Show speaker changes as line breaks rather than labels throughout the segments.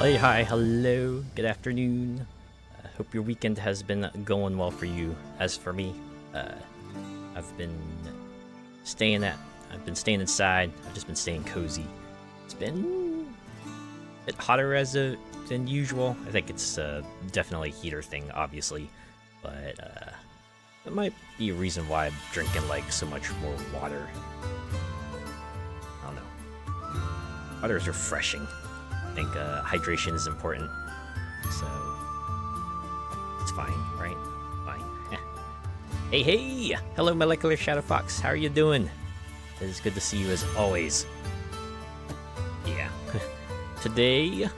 Hey, hi, hello, good afternoon. Hope your weekend has been going well for you. As for me, I've been staying inside. I've just been staying cozy. It's been a bit hotter than usual. I think it's definitely a heater thing, obviously, but it might be a reason why I'm drinking like so much more water. I don't know. Water is refreshing. I think hydration is important, so it's fine, right? Fine. Hey! Hello, Molecular Shadow Fox. How are you doing? It is good to see you as always. Yeah. Today,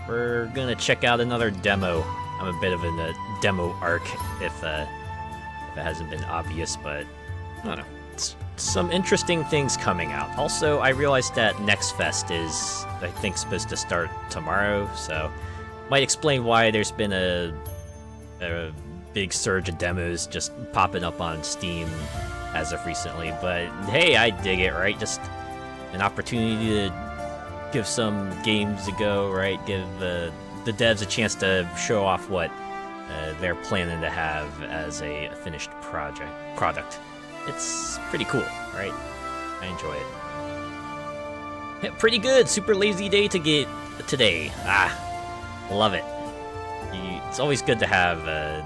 we're gonna check out another demo. I'm a bit of a demo arc, if it hasn't been obvious, but I don't know. Some interesting things coming out. Also, I realized that Next Fest is, I think, supposed to start tomorrow, so might explain why there's been a big surge of demos just popping up on Steam as of recently. But hey, I dig it, right? Just an opportunity to give some games a go, right? Give the devs a chance to show off what they're planning to have as a finished product. It's pretty cool, right? I enjoy it. Yeah, pretty good. Super lazy day to get today. Love it. It's always good to have a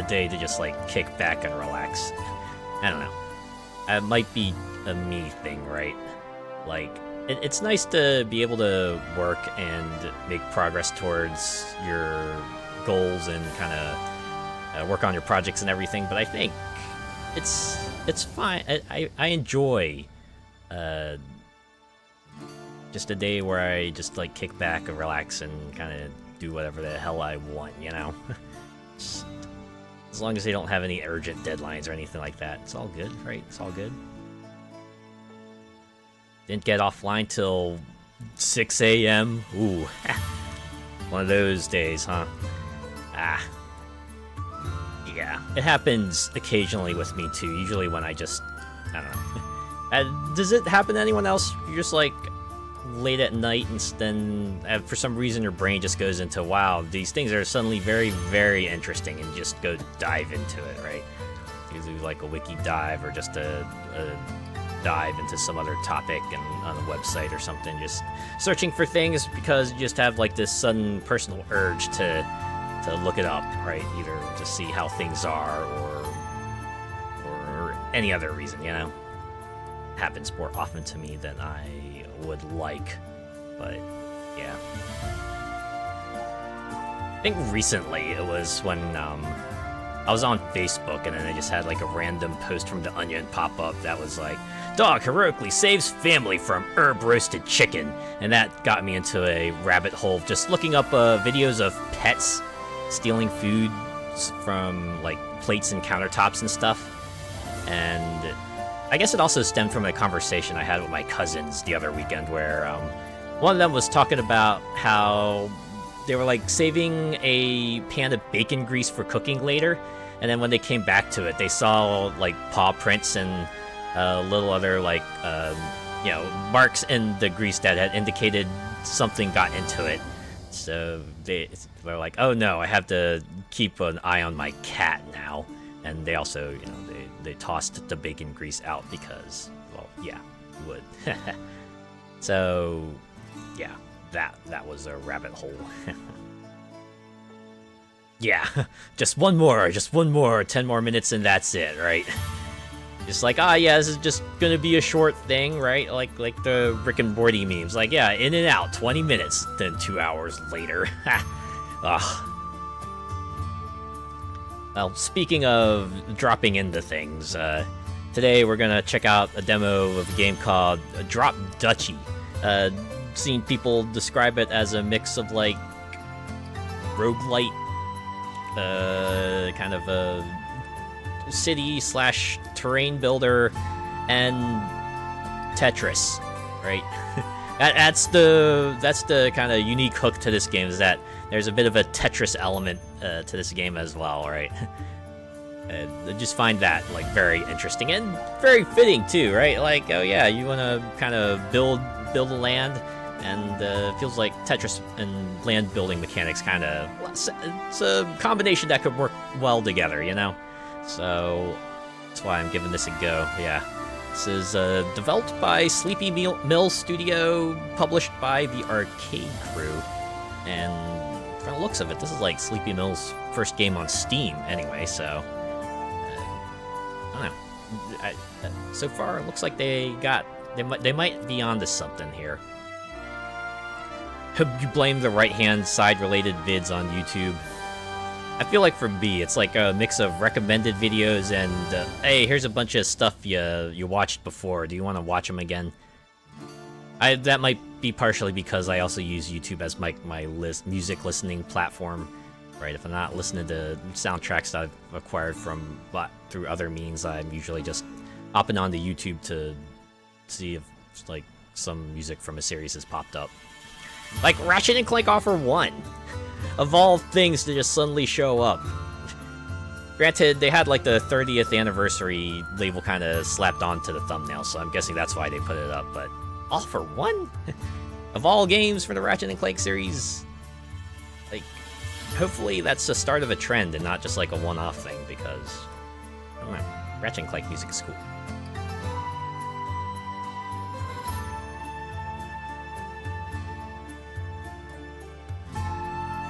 day to just like kick back and relax. I don't know. It might be a me thing, right? Like, it's nice to be able to work and make progress towards your goals and kind of work on your projects and everything, but I think it's fine. I enjoy just a day where I just like kick back and relax and kind of do whatever the hell I want, you know? Just, as long as they don't have any urgent deadlines or anything like that, it's all good, right? It's all good. Didn't get offline till 6 a.m. Ooh, one of those days, huh? Yeah, it happens occasionally with me too. Usually when I don't know. Does it happen to anyone else? You're just like late at night and then for some reason your brain just goes into, wow, these things are suddenly very, very interesting, and just go dive into it, right? Usually like a wiki dive or just a dive into some other topic and on a website or something, just searching for things because you just have like this sudden personal urge to look it up, right? Either to see how things are or any other reason, you know? It happens more often to me than I would like, but yeah. I think recently it was when I was on Facebook and then I just had like a random post from The Onion pop up that was like, dog heroically saves family from herb-roasted chicken, and that got me into a rabbit hole just looking up videos of pets stealing food from like plates and countertops and stuff. And I guess it also stemmed from a conversation I had with my cousins the other weekend where one of them was talking about how they were like saving a pan of bacon grease for cooking later, and then when they came back to it they saw like paw prints and little other like marks in the grease that had indicated something got into it. So they're like, oh no, I have to keep an eye on my cat now. And they also, they tossed the bacon grease out because, well, yeah, you would. So, yeah, that was a rabbit hole. Yeah, just one more, 10 more minutes and that's it, right? Just like, yeah, this is just gonna be a short thing, right? Like the Rick and Morty memes. Like, yeah, in and out, 20 minutes, then 2 hours later. Ugh. Well, speaking of dropping into things, today we're gonna check out a demo of a game called Drop Duchy. Seen people describe it as a mix of like roguelite, kind of a city/terrain builder, and Tetris, right? That's the kind of unique hook to this game, is that there's a bit of a Tetris element to this game as well, right? I just find that like very interesting and very fitting too, right? Like, oh yeah, you want to kind of build a land and feels like Tetris and land building mechanics kind of, it's a combination that could work well together, you know? So that's why I'm giving this a go. Yeah, this is developed by Sleepy Mill Studio, published by the Arcade Crew, and from the looks of it, this is like Sleepy Mill's first game on Steam anyway, so I don't know. So far, it looks like they might be onto something here. Hope you blame the right-hand side related vids on YouTube. I feel like for me, it's like a mix of recommended videos and, hey, here's a bunch of stuff you watched before. Do you want to watch them again? That might be partially because I also use YouTube as my music listening platform, right? If I'm not listening to soundtracks that I've acquired through other means, I'm usually just hopping onto YouTube to see if like some music from a series has popped up. Like Ratchet & Clank Offer 1, of all things to just suddenly show up. Granted, they had like the 30th anniversary label kind of slapped onto the thumbnail, so I'm guessing that's why they put it up, but Offer 1? Of all games for the Ratchet & Clank series? Like, hopefully that's the start of a trend and not just like a one-off thing, because, I don't know, Ratchet & Clank music is cool.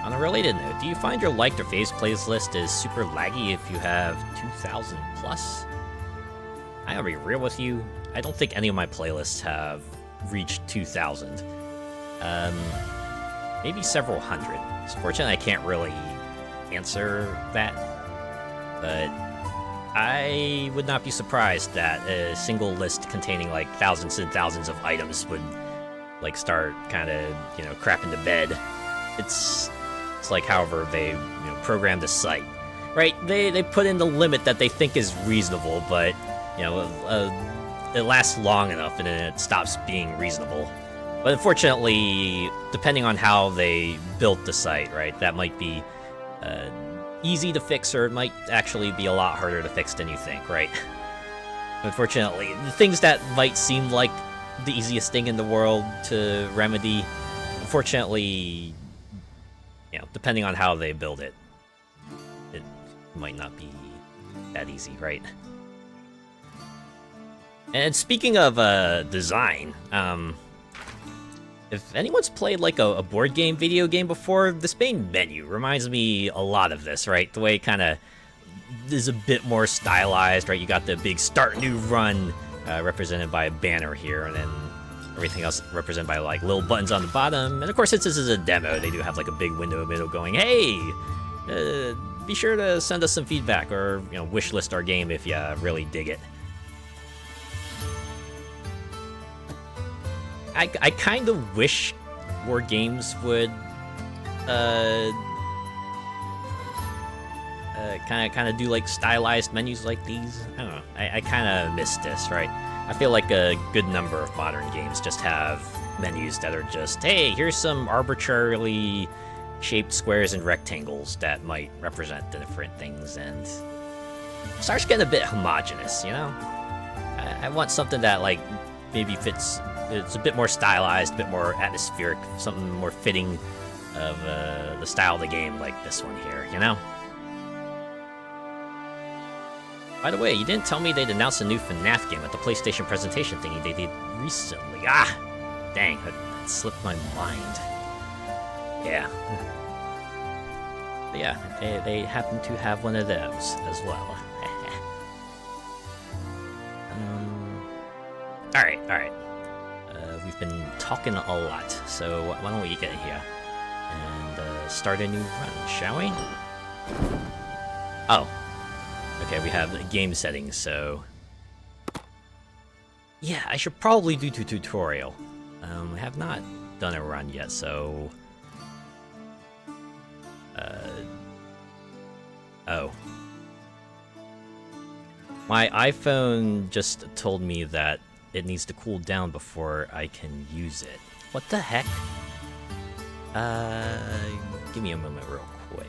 On a related note, do you find your liked or faves playlist is super laggy if you have 2,000 plus? I gotta be real with you, I don't think any of my playlists have reached 2,000. Maybe several hundred. It's fortunate I can't really answer that, but I would not be surprised that a single list containing like thousands and thousands of items would like start kind of, you know, crapping to bed. It's like however they program the site, right? They put in the limit that they think is reasonable, but it lasts long enough and then it stops being reasonable. But unfortunately, depending on how they built the site, right, that might be easy to fix, or it might actually be a lot harder to fix than you think, right? Unfortunately, the things that might seem like the easiest thing in the world to remedy, unfortunately, depending on how they build it, it might not be that easy, right? And speaking of design, if anyone's played like a board game, video game before, this main menu reminds me a lot of this, right? The way it kind of is a bit more stylized, right? You got the big start new run represented by a banner here, and then everything else represented by like little buttons on the bottom. And of course, since this is a demo, they do have like a big window in the middle going, hey, be sure to send us some feedback, or wish list our game if you really dig it. I kind of wish more games would kind of do like stylized menus like these. I don't know. I kind of miss this, right? I feel like a good number of modern games just have menus that are just, hey, here's some arbitrarily shaped squares and rectangles that might represent the different things, and it starts getting a bit homogenous, I want something that like maybe fits. It's a bit more stylized, a bit more atmospheric, something more fitting of the style of the game, like this one here, By the way, you didn't tell me they'd announced a new FNAF game at the PlayStation presentation thingy they did recently. Ah! Dang, that slipped my mind. Yeah. But yeah, they happen to have one of those as well. Alright. We've been talking a lot, so why don't we get here and start a new run, shall we? Oh. Okay, we have the game settings, so... Yeah, I should probably do the tutorial. I have not done a run yet, so... Oh. My iPhone just told me that it needs to cool down before I can use it. What the heck? Give me a moment real quick.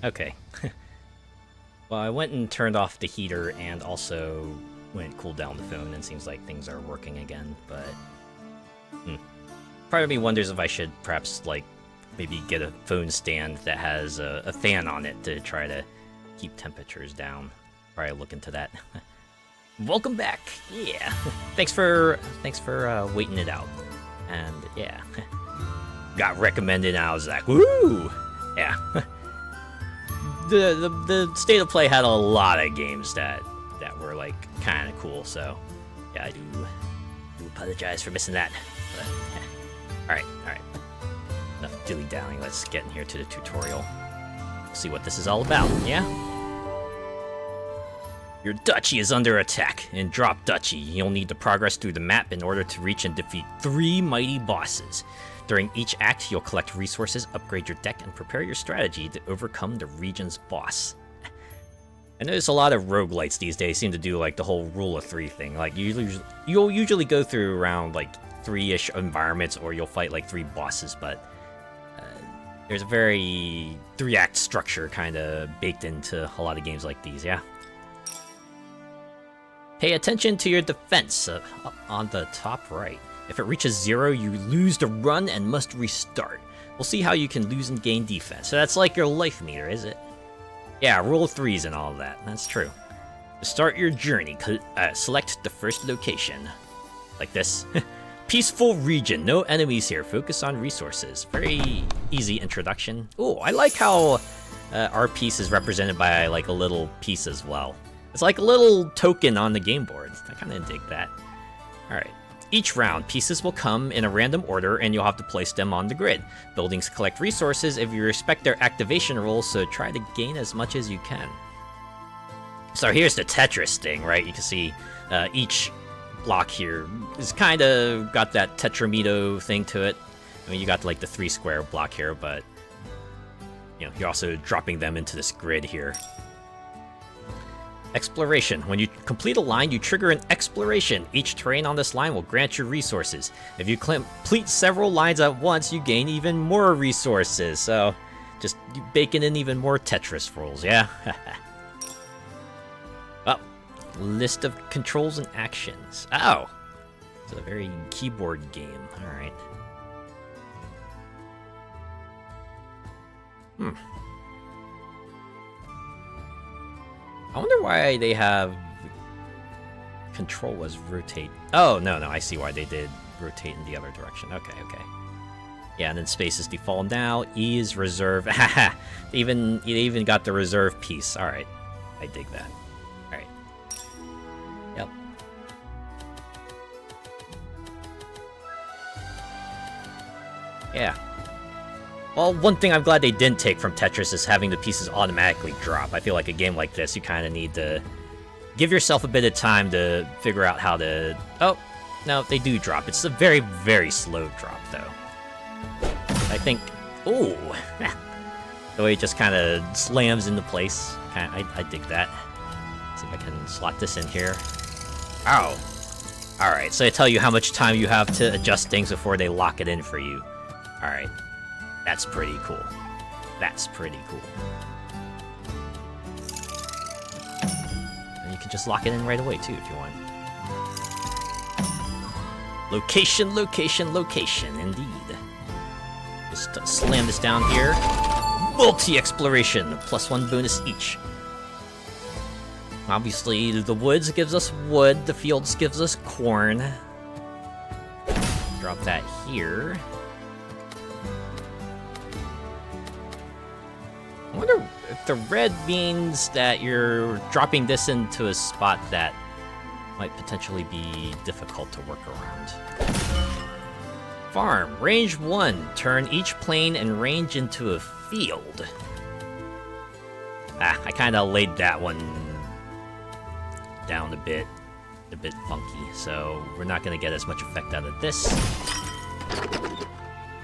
Okay. Well, I went and turned off the heater and also went cooled down the phone, and seems like things are working again, but... Part of me wonders if I should perhaps, like, maybe get a phone stand that has a fan on it to try to keep temperatures down. Probably look into that. Welcome back! Yeah! Thanks for waiting it out. And, yeah. Got recommended, and I was like, woo! Yeah. The state of play had a lot of games that were like kind of cool, so yeah, I do apologize for missing that. But yeah. All right. Enough dilly-dallying. Let's get in here to the tutorial. See what this is all about. Yeah. Your duchy is under attack. In Drop Duchy, you'll need to progress through the map in order to reach and defeat 3 mighty bosses. During each act, you'll collect resources, upgrade your deck, and prepare your strategy to overcome the region's boss. I notice a lot of roguelites these days seem to do like the whole rule of 3 thing. Like you'll usually go through around like 3-ish environments, or you'll fight like 3 bosses, but there's a very 3-act structure kind of baked into a lot of games like these, yeah? Pay attention to your defense up on the top right. If it reaches 0, you lose the run and must restart. We'll see how you can lose and gain defense. So that's like your life meter, is it? Yeah, rule of 3s and all that. That's true. To start your journey, select the first location. Like this. Peaceful region. No enemies here. Focus on resources. Very easy introduction. Oh, I like how our piece is represented by like a little piece as well. It's like a little token on the game board. I kind of dig that. Alright. Each round, pieces will come in a random order, and you'll have to place them on the grid. Buildings collect resources if you respect their activation rules, so try to gain as much as you can. So here's the Tetris thing, right? You can see each block here is kind of got that tetrimino thing to it. I mean, you got like the 3-square block here, but you know, you're also dropping them into this grid here. Exploration. When you complete a line, you trigger an exploration. Each terrain on this line will grant you resources. If you complete several lines at once, you gain even more resources. So, just baking in even more Tetris rules, yeah? Oh, list of controls and actions. Oh, it's a very keyboard game. Alright. I wonder why they have control as rotate. Oh, no, I see why they did rotate in the other direction. Okay. Yeah, and then space is default now. E is reserve. Haha. They even got the reserve piece. Alright. I dig that. Alright. Yep. Yeah. Well, one thing I'm glad they didn't take from Tetris is having the pieces automatically drop. I feel like a game like this, you kind of need to give yourself a bit of time to figure out how to... Oh, no, they do drop. It's a very, very slow drop, though. I think... Ooh! The way it just kind of slams into place. I dig that. Let's see if I can slot this in here. Ow! Alright, so they tell you how much time you have to adjust things before they lock it in for you. Alright. That's pretty cool. That's pretty cool. And you can just lock it in right away, too, if you want. Location, indeed. Just slam this down here. Multi-exploration, +1 bonus each. Obviously, the woods gives us wood, the fields gives us corn. Drop that here. I wonder if the red means that you're dropping this into a spot that might potentially be difficult to work around. Farm. Range 1. Turn each plane and range into a field. Ah, I kind of laid that one down a bit funky, so we're not going to get as much effect out of this.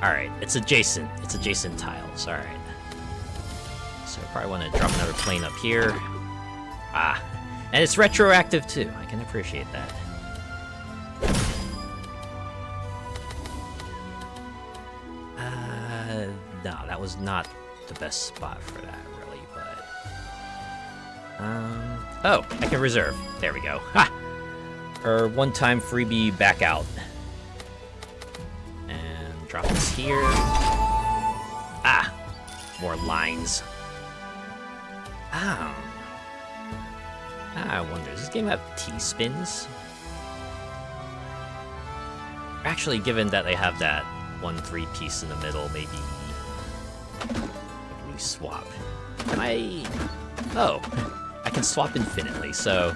Alright, it's adjacent tiles, alright. So I probably want to drop another plane up here. Ah, and it's retroactive too. I can appreciate that. No, that was not the best spot for that, really, but... Oh, I can reserve. There we go. Ha! Or one-time freebie back out. And drop this here. Ah! More lines. Ah. I wonder, does this game have T-spins? Actually, given that they have that 1-3 piece in the middle, maybe we swap. Can I... Oh, I can swap infinitely, so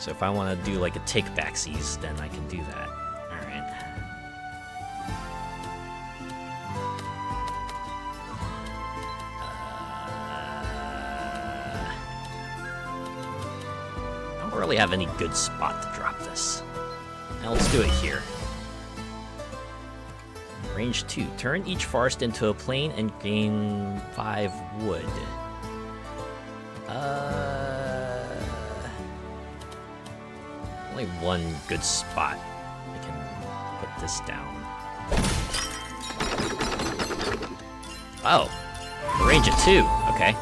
if I want to do like a take backsies, then I can do that. Alright. I don't really have any good spot to drop this. Now let's do it here. Range 2. Turn each forest into a plain and gain 5 wood. Only one good spot I can put this down. Oh! Range of 2. Okay.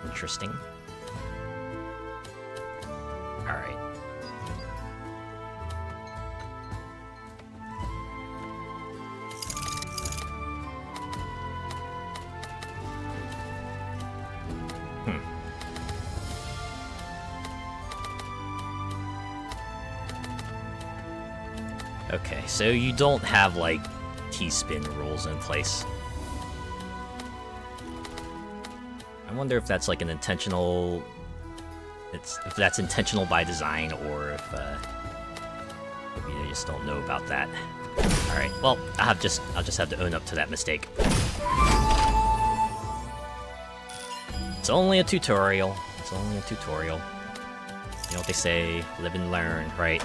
Interesting. Alright. Okay, so you don't have, like, T-spin rules in place. I wonder if that's, like, an intentional... if that's intentional by design, or if, maybe they just don't know about that. Alright, well, I'll just have to own up to that mistake. It's only a tutorial. It's only a tutorial. You know what they say, live and learn, right?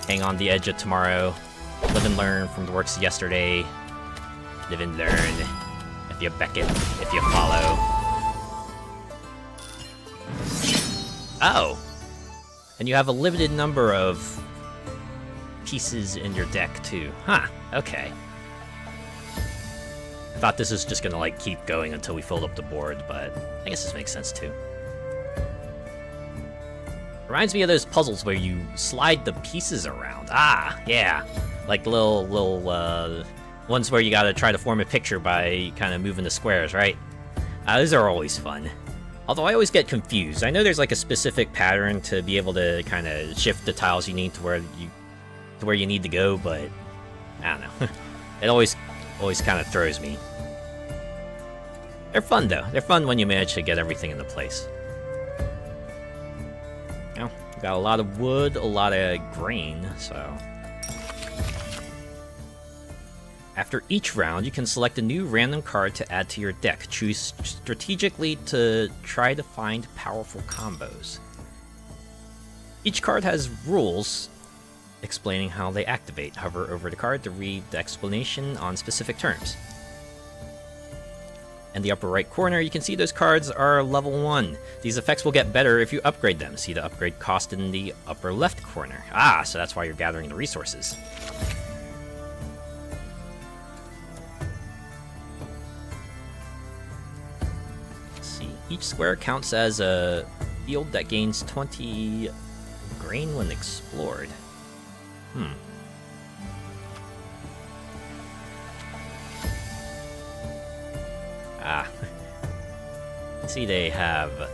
Hang on the edge of tomorrow. Live and learn from the works of yesterday. Live and learn. If you beckon, if you follow. Oh! And you have a limited number of pieces in your deck, too. Huh, okay. I thought this was just gonna, like, keep going until we filled up the board, but I guess this makes sense, too. Reminds me of those puzzles where you slide the pieces around. Ah, yeah. Like little ones where you gotta try to form a picture by kind of moving the squares, right? Those are always fun. Although I always get confused. I know there's like a specific pattern to be able to kind of shift the tiles you need to where you need to go, but I don't know. It always kind of throws me. They're fun though. They're fun when you manage to get everything into place. Now, we got a lot of wood, a lot of grain, so... After each round, you can select a new random card to add to your deck. Choose strategically to try to find powerful combos. Each card has rules explaining how they activate. Hover over the card to read the explanation on specific terms. In the upper right corner, you can see those cards are level 1. These effects will get better if you upgrade them. See the upgrade cost in the upper left corner. Ah, so that's why you're gathering the resources. Each square counts as a field that gains 20 grain when explored. Ah. See, they have a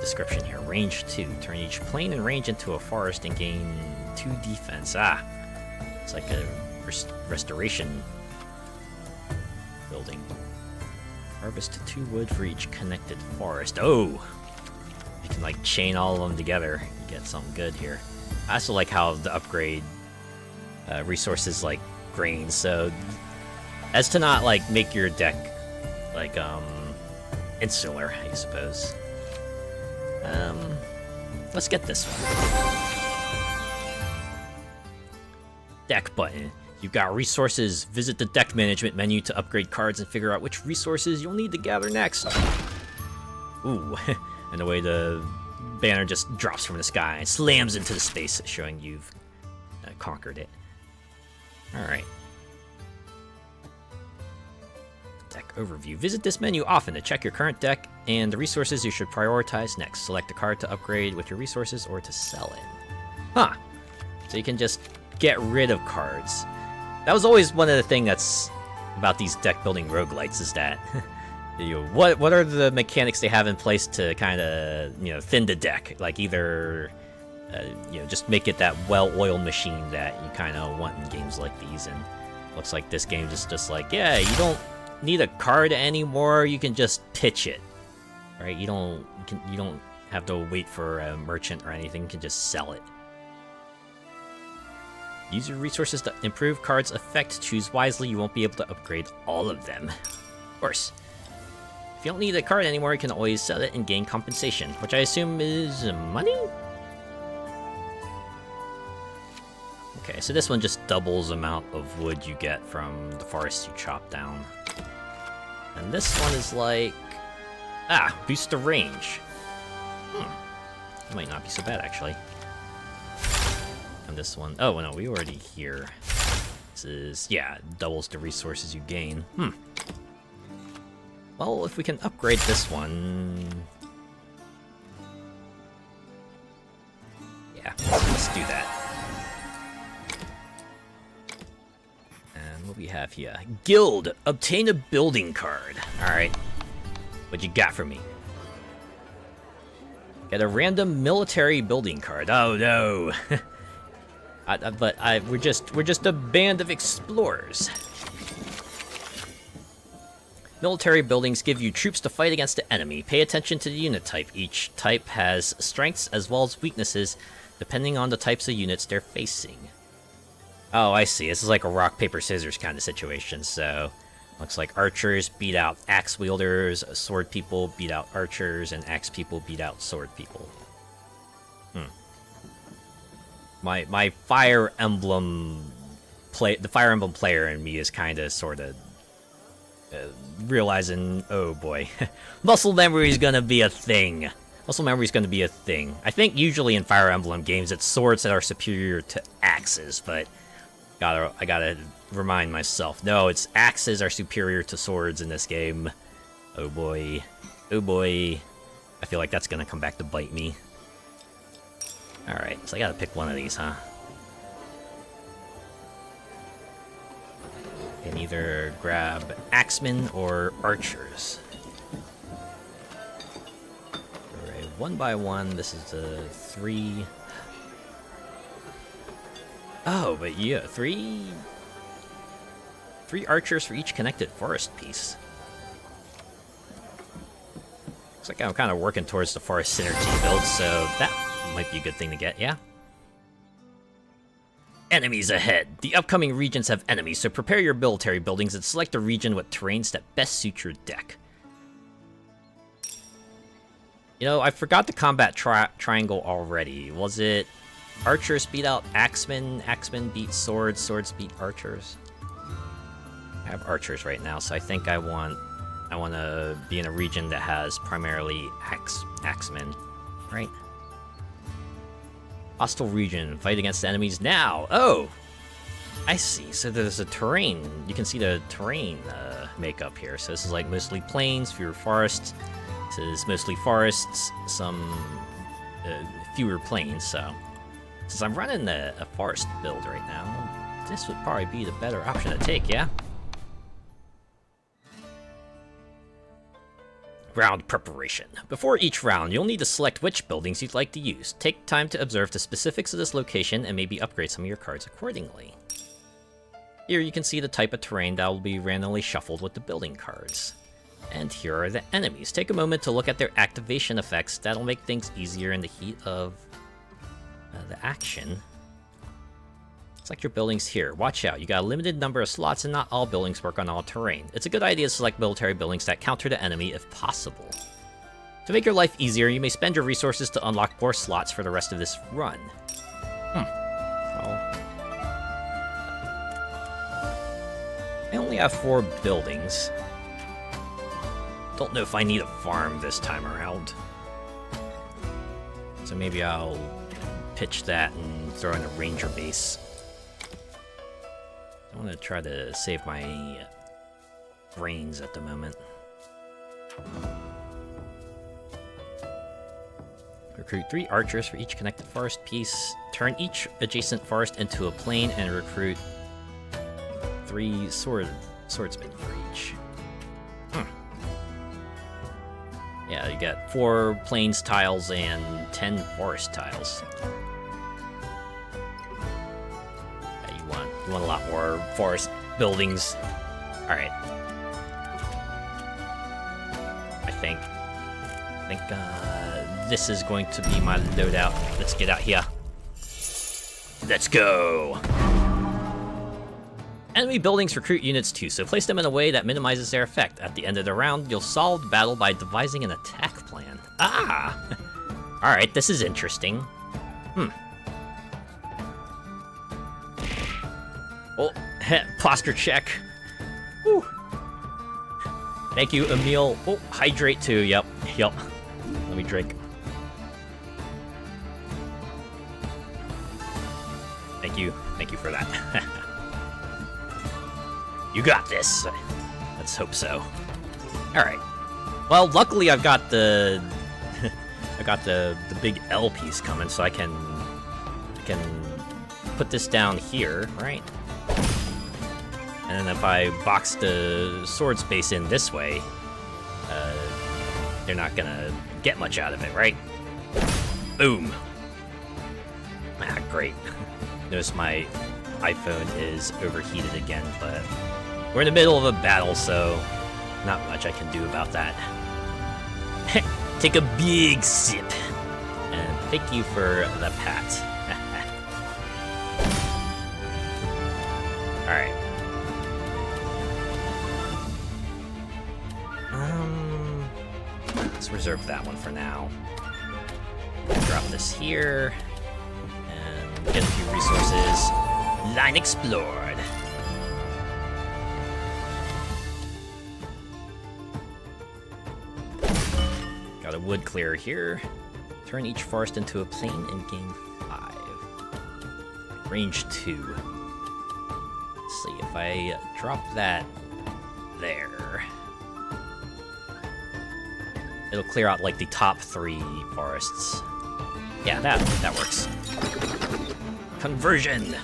description here. Range 2. Turn each plane and range into a forest and gain 2 defense. Ah. It's like a restoration building. Harvest 2 wood for each connected forest. Oh! You can, like, chain all of them together and get something good here. I also like how the upgrade resources, like, grain, so... as to not, like, make your deck, like, insular, I suppose. Let's get this one. Deck button. You've got resources. Visit the deck management menu to upgrade cards and figure out which resources you'll need to gather next. Ooh, and the way the banner just drops from the sky and slams into the space, showing you've conquered it. Alright. Deck deck overview. Visit this menu often to check your current deck and the resources you should prioritize next. Select a card to upgrade with your resources or to sell it. Huh. So you can just get rid of cards. That was always one of the things that's about these deck building roguelites is that what are the mechanics they have in place to kind of thin the deck, like either just make it that well-oiled machine that you kind of want in games like these. And looks like this game is just like, yeah, you don't need a card anymore, you can just pitch it, right? You don't have to wait for a merchant or anything, you can just sell it. Use your resources to improve cards' effect. Choose wisely, you won't be able to upgrade all of them. Of course. If you don't need a card anymore, you can always sell it and gain compensation, which I assume is money? Okay, so this one just doubles the amount of wood you get from the forest you chop down. And this one is like... boost the range. It might not be so bad, actually. And this one... oh, no, we already here. This is... yeah, doubles the resources you gain. Well, if we can upgrade this one... yeah, let's do that. And what we have here? Guild! Obtain a building card. Alright. What you got for me? Get a random military building card. Oh no! We're just a band of explorers. Military buildings give you troops to fight against the enemy. Pay attention to the unit type. Each type has strengths as well as weaknesses, depending on the types of units they're facing. Oh, I see. This is like a rock, paper, scissors kind of situation, so... looks like archers beat out axe wielders, sword people beat out archers, and axe people beat out sword people. My Fire Emblem... the Fire Emblem player in me is kind of, sort of... realizing, oh boy, muscle memory is gonna be a thing. Muscle memory is gonna be a thing. I think usually in Fire Emblem games it's swords that are superior to axes, but I gotta remind myself, no, it's axes are superior to swords in this game. Oh boy. Oh boy. I feel like that's gonna come back to bite me. Alright, so I gotta pick one of these, huh? Can either grab axemen or archers. Alright, one by one, this is a 3... oh, but yeah, three archers for each connected forest piece. Looks like I'm kind of working towards the forest synergy build, so that might be a good thing to get, yeah? Enemies ahead! The upcoming regions have enemies, so prepare your military buildings and select a region with terrains that best suit your deck. You know, I forgot the combat triangle already. Was it archers beat out axemen, axemen beat swords, swords beat archers? I have archers right now, so I think I want to be in a region that has primarily axemen, right? Hostile region, fight against the enemies now! Oh! I see, so there's a terrain, you can see the terrain makeup here. So this is like mostly plains, fewer forests. This is mostly forests, some fewer plains, so... since I'm running a forest build right now, this would probably be the better option to take, yeah? Round preparation. Before each round, you'll need to select which buildings you'd like to use. Take time to observe the specifics of this location and maybe upgrade some of your cards accordingly. Here you can see the type of terrain that will be randomly shuffled with the building cards. And here are the enemies. Take a moment to look at their activation effects. That'll make things easier in the heat of the action. Select your buildings here. Watch out, you got a limited number of slots and not all buildings work on all terrain. It's a good idea to select military buildings that counter the enemy if possible. To make your life easier, you may spend your resources to unlock more slots for the rest of this run. Well, I only have 4 buildings. Don't know if I need a farm this time around. So maybe I'll pitch that and throw in a ranger base. I want to try to save my brains at the moment. Recruit 3 archers for each connected forest piece. Turn each adjacent forest into a plain and recruit 3 swordsmen for each. Yeah, you got 4 plains tiles and 10 forest tiles. Yeah, you want a lot more forest buildings. All right. I think this is going to be my loadout. Let's get out here. Let's go. Enemy buildings recruit units too, so place them in a way that minimizes their effect. At the end of the round, you'll solve the battle by devising an attack plan. Ah! Alright, this is interesting. Oh, posture check. Whew. Thank you, Emil. Oh, hydrate too, yep. Let me drink. Thank you for that. You got this. Let's hope so. All right. Well, luckily I've got the the big L piece coming, so I can put this down here, right? And then if I box the sword space in this way, they're not gonna get much out of it, right? Boom. Ah, great. Notice my iPhone is overheated again, but we're in the middle of a battle, so not much I can do about that. Take a big sip. And thank you for the pat. Alright. Let's reserve that one for now. Drop this here. And get a few resources. Line explored. Got a wood clearer here. Turn each forest into a plain and gain 5. Range 2. Let's see, if I drop that there, it'll clear out like the top 3 forests. Yeah, that works. Conversion!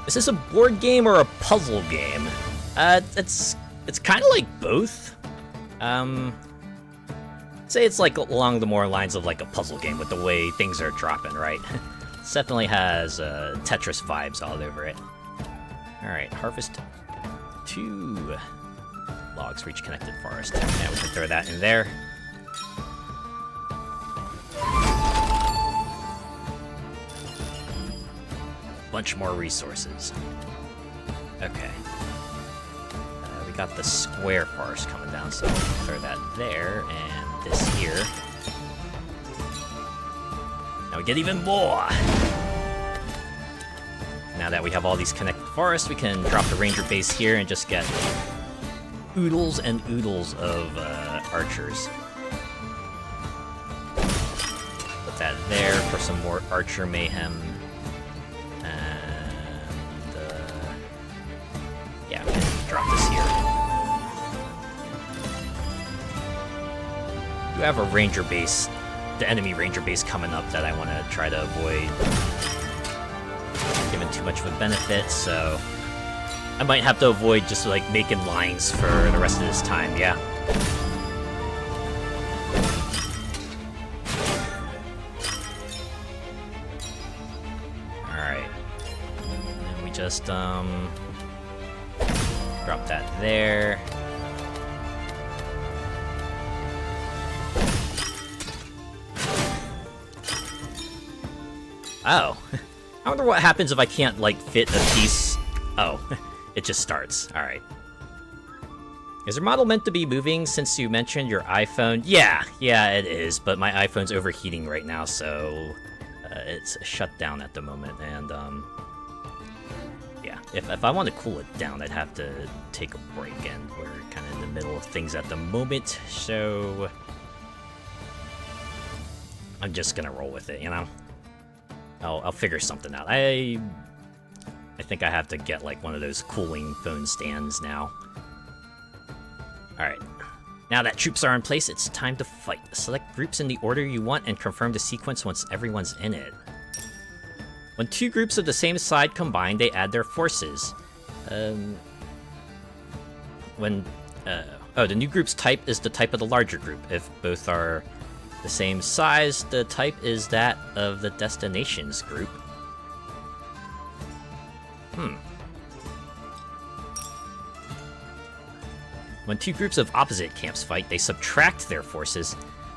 Is this a board game or a puzzle game? It's kind of like both. Say it's like along the more lines of like a puzzle game with the way things are dropping, right? It definitely has Tetris vibes all over it. Alright, harvest 2 logs for each connected forest. Yeah, we can throw that in there. Bunch more resources. Okay. We got the square forest coming down, so we'll throw that there, and this here. Now we get even more! Now that we have all these connected forests, we can drop the ranger base here and just get oodles and oodles of archers. Put that there for some more archer mayhem. Yeah, we can drop this here. You have a ranger base, the enemy ranger base coming up that I want to try to avoid giving too much of a benefit, so I might have to avoid just like making lines for the rest of this time, yeah. Alright. And then we just, drop that there. Oh. I wonder what happens if I can't, like, fit a piece. Oh. It just starts. Alright. Is your model meant to be moving since you mentioned your iPhone? Yeah, it is, but my iPhone's overheating right now, so it's shut down at the moment, and, yeah, if I want to cool it down, I'd have to take a break, and we're kind of in the middle of things at the moment, so I'm just gonna roll with it, you know? I'll figure something out. I think I have to get like one of those cooling phone stands now. Alright. Now that troops are in place, it's time to fight. Select groups in the order you want and confirm the sequence once everyone's in it. When two groups of the same side combine, they add their forces. The new group's type is the type of the larger group. If both are the same size, the type is that of the destinations group. When two groups of opposite camps fight, they subtract their forces.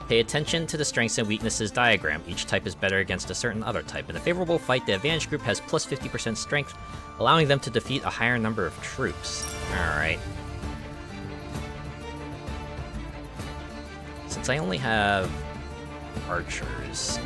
Pay attention to the strengths and weaknesses diagram. Each type is better against a certain other type. In a favorable fight, the advantage group has plus 50% strength, allowing them to defeat a higher number of troops. Alright. Since I only have archers...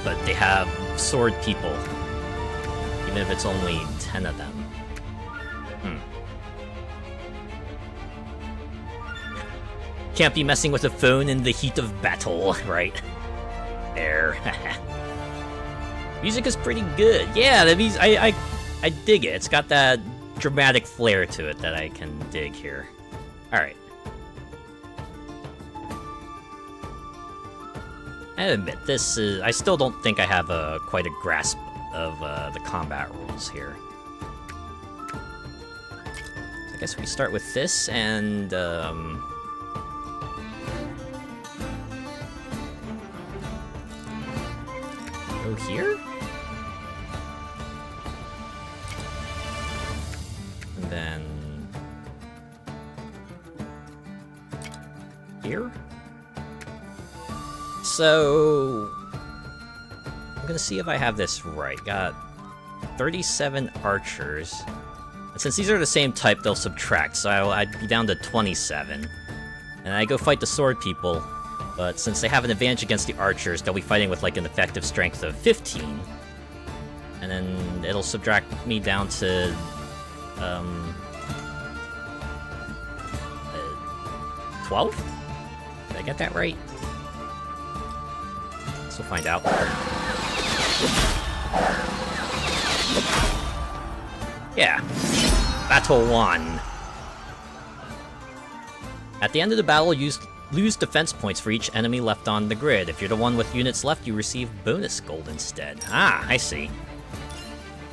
but they have sword people. Even if it's only 10 of them. Can't be messing with a phone in the heat of battle, right? There. Music is pretty good. Yeah, that means I dig it. It's got that dramatic flair to it that I can dig here. Alright. I admit, this is... I still don't think I have quite a grasp of the combat rules here. So I guess we start with this, and... go here? And then... here? So, I'm gonna see if I have this right. Got 37 archers. And since these are the same type, they'll subtract, so I'd be down to 27. And I go fight the sword people, but since they have an advantage against the archers, they'll be fighting with like an effective strength of 15. And then it'll subtract me down to, 12? Did I get that right? We'll find out. Yeah. Battle 1. At the end of the battle, lose defense points for each enemy left on the grid. If you're the one with units left, you receive bonus gold instead. Ah, I see.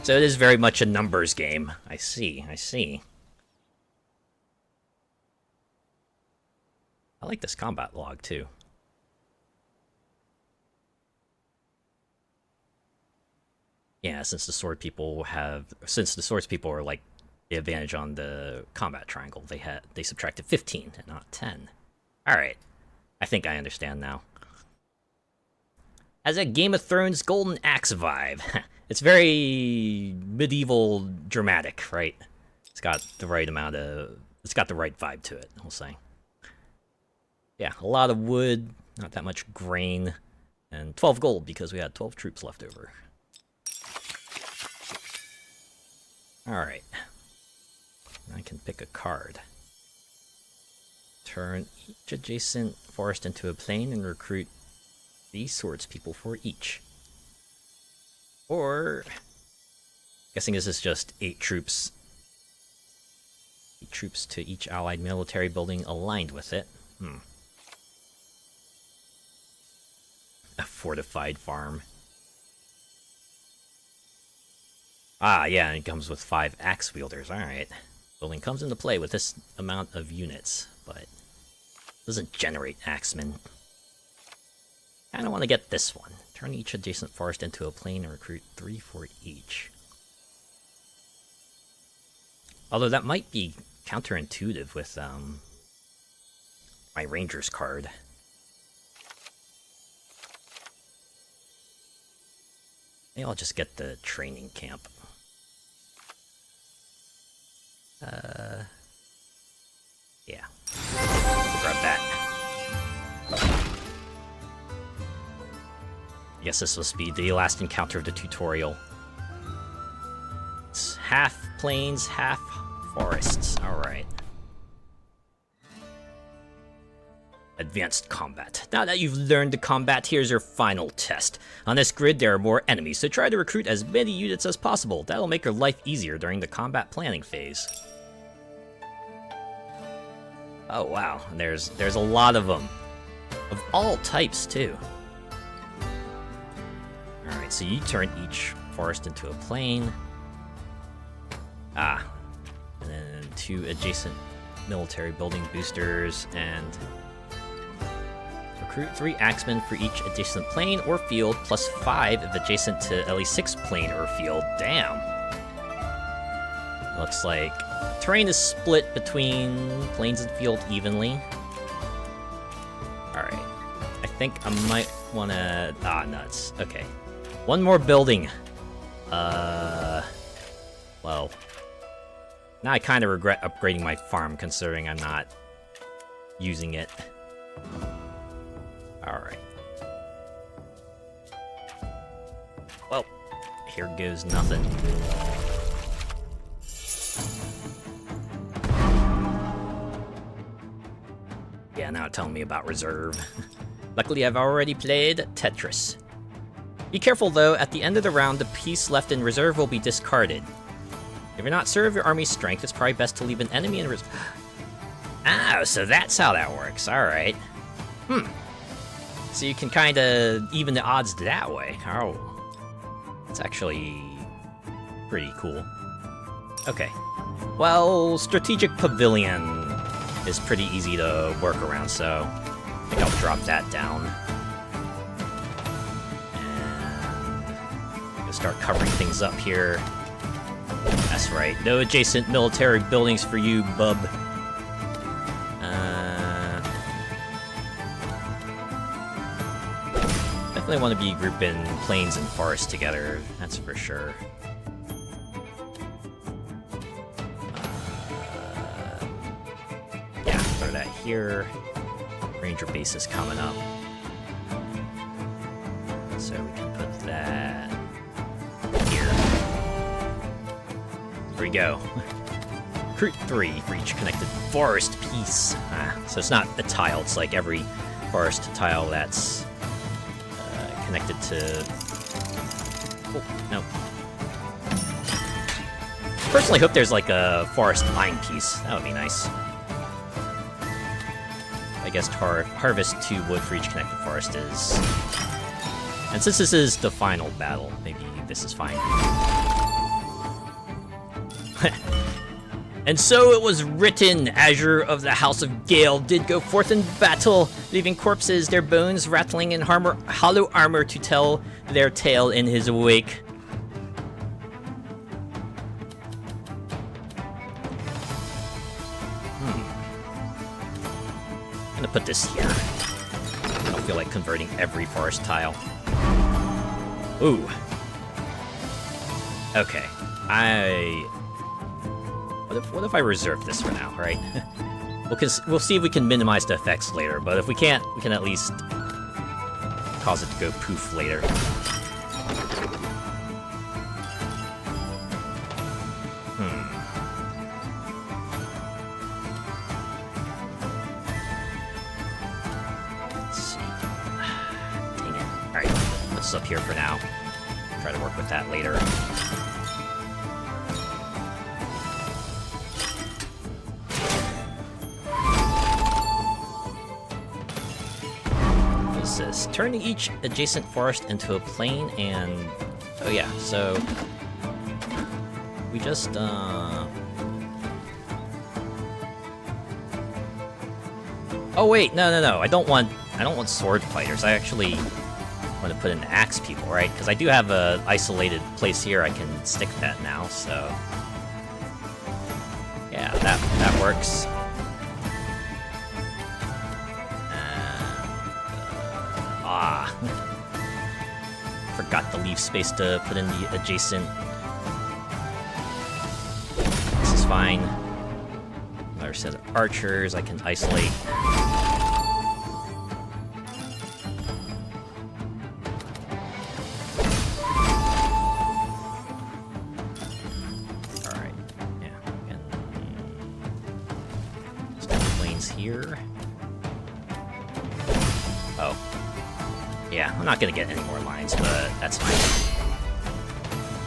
So it is very much a numbers game. I see, I see. I like this combat log, too. Yeah, since the sword people are like the advantage on the combat triangle, they subtracted 15 and not 10. All right, I think I understand now. Has a Game of Thrones Golden Axe vibe. It's very medieval dramatic, right? It's got the right vibe to it, I'll say. Yeah, a lot of wood, not that much grain, and 12 gold because we had 12 troops left over. Alright. I can pick a card. Turn each adjacent forest into a plain and recruit 3 swords people for each. Or... guessing this is just 8 troops. 8 troops to each allied military building aligned with it. A fortified farm. Ah, yeah, and it comes with 5 axe wielders. Alright. Building comes into play with this amount of units, but doesn't generate axemen. I don't want to get this one. Turn each adjacent forest into a plain and recruit 3 for each. Although that might be counterintuitive with my Rangers card. Maybe I'll just get the training camp. Yeah. We'll grab that. I guess this must be the last encounter of the tutorial. Let's half plains, half forests. Alright. Advanced combat. Now that you've learned to combat, here's your final test. On this grid, there are more enemies, so try to recruit as many units as possible. That'll make your life easier during the combat planning phase. Oh wow, there's a lot of them. Of all types, too. Alright, so you turn each forest into a plain. Ah. And then 2 adjacent military building boosters, and recruit 3 axemen for each adjacent plain or field, plus 5 if adjacent to at least 6 plain or field. Damn. Looks like terrain is split between plains and field evenly. Alright. I think I might wanna... Ah, nuts. Okay. One more building. Well... Now I kind of regret upgrading my farm, considering I'm not using it. Alright. Well, here goes nothing. Yeah, now telling me about reserve. Luckily, I've already played Tetris. Be careful though, at the end of the round, the piece left in reserve will be discarded. If you're not sure of your army's strength, it's probably best to leave an enemy in reserve. Oh, so that's how that works. Alright. So you can kinda even the odds that way. Oh. It's actually pretty cool. Okay. Well, Strategic Pavilion is pretty easy to work around, so I think I'll drop that down. And I'll start covering things up here. That's right, no adjacent military buildings for you, bub. Definitely want to be grouping plains and forests together, that's for sure. Yeah, throw that here. Ranger base is coming up. So we can put that here. There we go. Recruit 3 for each connected forest piece. So it's not a tile, it's like every forest tile that's connected to... Oh, no. Personally hope there's like a forest line piece. That would be nice. I guess harvest 2 wood for each connected forest is... And since this is the final battle, maybe this is fine. And so it was written, Azure of the House of Gale did go forth in battle, leaving corpses, their bones rattling in hollow armor to tell their tale in his wake. I'm gonna put this here. I don't feel like converting every forest tile. Ooh. Okay. What if I reserve this for now, right? We'll see if we can minimize the effects later, but if we can't, we can at least cause it to go poof later. Let's see. Dang it. Alright, put this up here for now. Try to work with that later. Turning each adjacent forest into a plain, and... Oh yeah, so... We just, Oh wait, no, I don't want sword fighters. I actually want to put in axe people, right? Because I do have a isolated place here I can stick that now, so... Yeah, that works. Forgot to leave space to put in the adjacent. This is fine. Another set of archers I can isolate. lines here. Oh. Yeah, I'm not gonna get any more lines, but that's fine.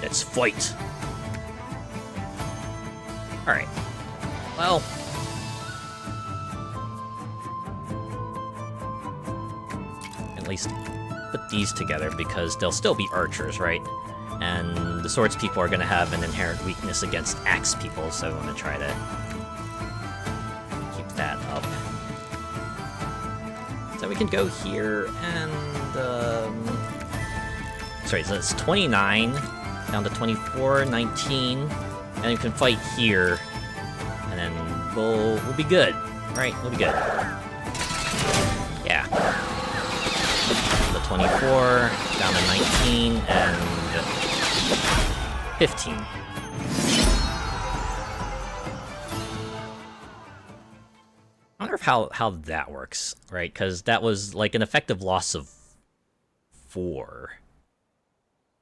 Let's fight! Alright. Well... at least put these together, because they'll still be archers, right? And the swords people are gonna have an inherent weakness against axe people, so I'm gonna try to keep that up. So we can go here and, sorry, so it's 29, down to 24, 19, and we can fight here, and then we'll be good, right? We'll be good. Yeah. The 24, down to 19, and 15. I wonder how that works, right? Because that was like an effective loss of 4,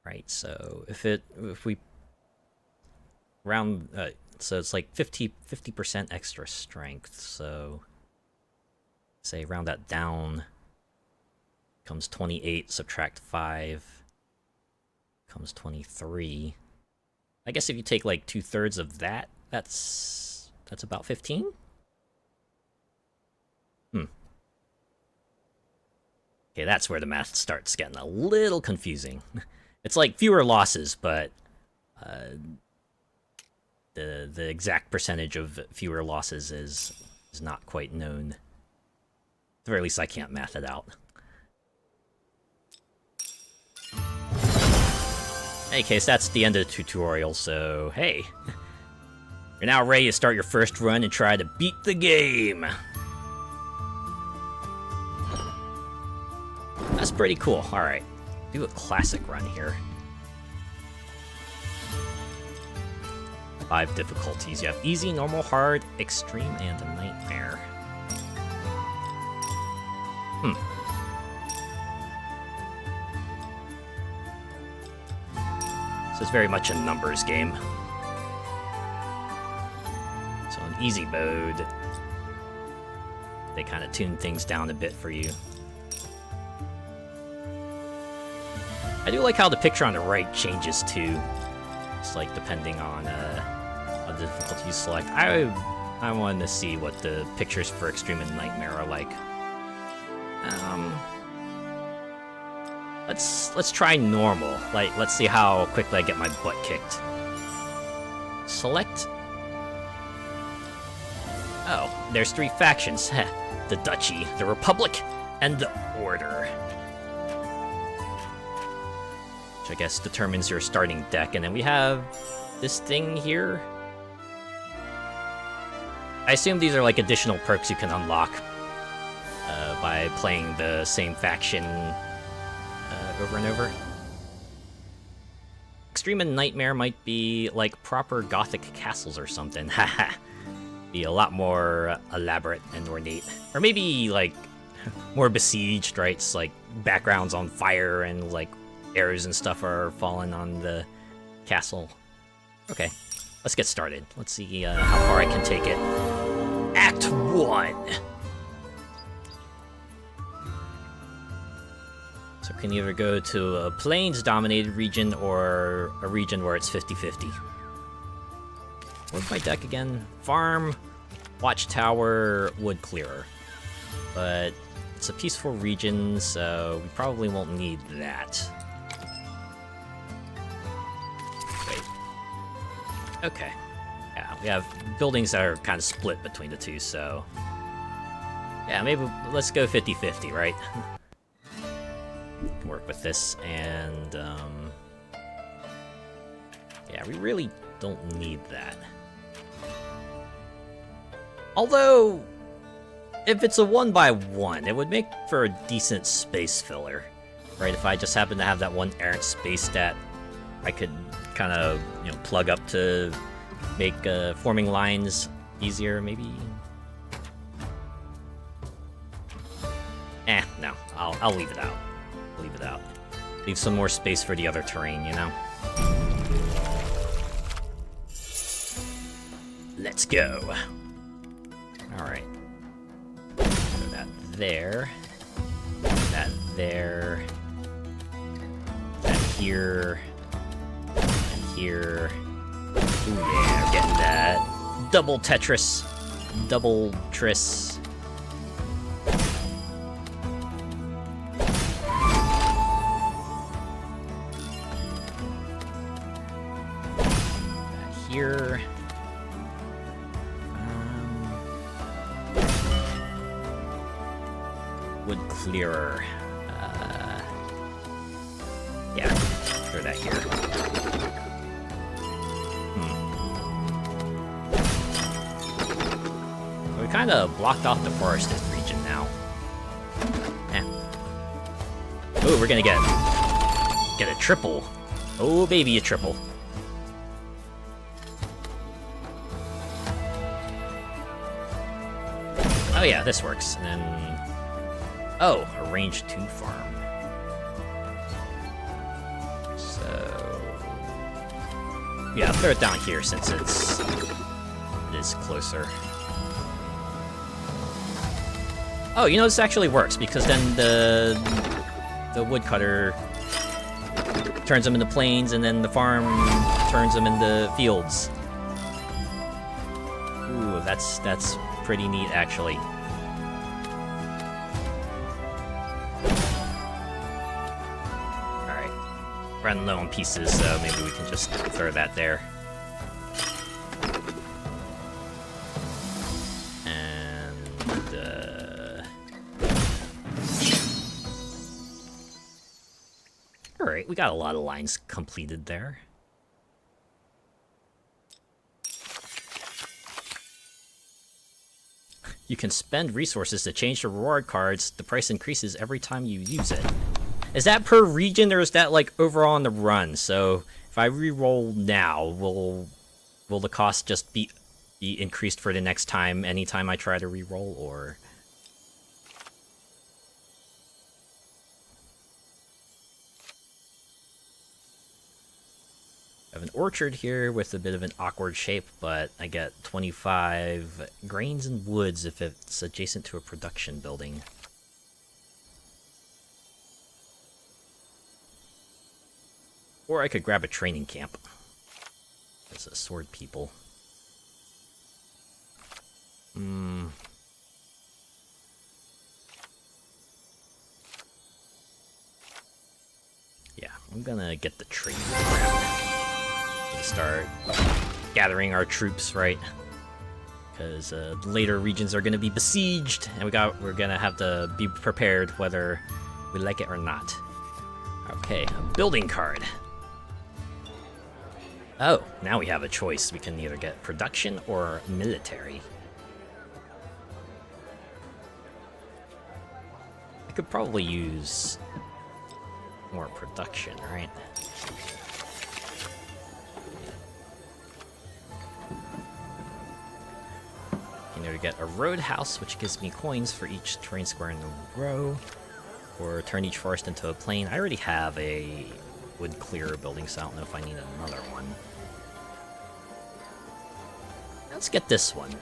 right? So if we round, so it's like 50% extra strength. So say round that down, comes 28. Subtract 5, comes 23. I guess if you take like 2/3 of that, that's about 15. Okay, that's where the math starts getting a little confusing. It's like fewer losses, but the exact percentage of fewer losses is not quite known. At the very least, I can't math it out. In any case, that's the end of the tutorial, so hey. You're now ready to start your first run and try to beat the game! That's pretty cool. Alright. Do a classic run here. 5 difficulties. You have easy, normal, hard, extreme, and a nightmare. So it's very much a numbers game. So in easy mode, they kind of tune things down a bit for you. I do like how the picture on the right changes too. It's like depending on the difficulty you select. I wanted to see what the pictures for Extreme and Nightmare are like. Let's try normal. Like, let's see how quickly I get my butt kicked. Select. Oh, there's 3 factions. The Duchy, the Republic, and the Order. Which I guess determines your starting deck, and then we have this thing here. I assume these are like additional perks you can unlock by playing the same faction over and over. Extreme and Nightmare might be like proper gothic castles or something. Haha. Be a lot more elaborate and ornate. Or maybe like more besieged, right? It's like backgrounds on fire and like arrows and stuff are falling on the castle. Okay, let's get started. Let's see how far I can take it. Act 1! So we can either go to a plains-dominated region or a region where it's 50-50. What's my deck again? Farm, Watchtower, Wood Clearer. But it's a peaceful region, so we probably won't need that. Okay. Yeah, we have buildings that are kind of split between the two, so... yeah, maybe let's go 50-50, right? Can work with this, and, yeah, we really don't need that. Although, if it's a 1x1, it would make for a decent space filler, right? If I just happen to have that one errant space stat, I could kind of, you know, plug up to make forming lines easier, maybe. No, I'll leave it out. Leave it out. Leave some more space for the other terrain, you know. Let's go. All right. there. That there. That here. And here. Ooh, yeah, we're getting that. Double Tetris. Double Tris. That here. Wood clearer. Yeah, throw that here. We kind of blocked off the forested region now. Oh, we're gonna get a triple. Oh, baby, a triple. Oh yeah, this works. And then, oh, a range 2 farm. So yeah, I'll throw it down here since it is closer. Oh, you know, this actually works, because then the woodcutter turns them into plains, and then the farm turns them into fields. Ooh, that's pretty neat, actually. Alright. Running low on pieces, so maybe we can just throw that there. Alright, we got a lot of lines completed there. You can spend resources to change the reward cards. The price increases every time you use it. Is that per region, or is that like overall on the run? So if I re-roll now, will the cost just be increased for the next time anytime I try to re-roll, or? I have an orchard here with a bit of an awkward shape, but I get 25 grains and woods if it's adjacent to a production building. Or I could grab a training camp as a sword people. Yeah, I'm gonna get the training ground. Start gathering our troops, right? Because later regions are going to be besieged, and we're gonna have to be prepared whether we like it or not. Okay, a building card. Oh, now we have a choice. We can either get production or military. I could probably use more production, right? To get a roadhouse, which gives me coins for each terrain square in a row, or turn each forest into a plain. I already have a wood clearer building, so I don't know if I need another one. Let's get this one.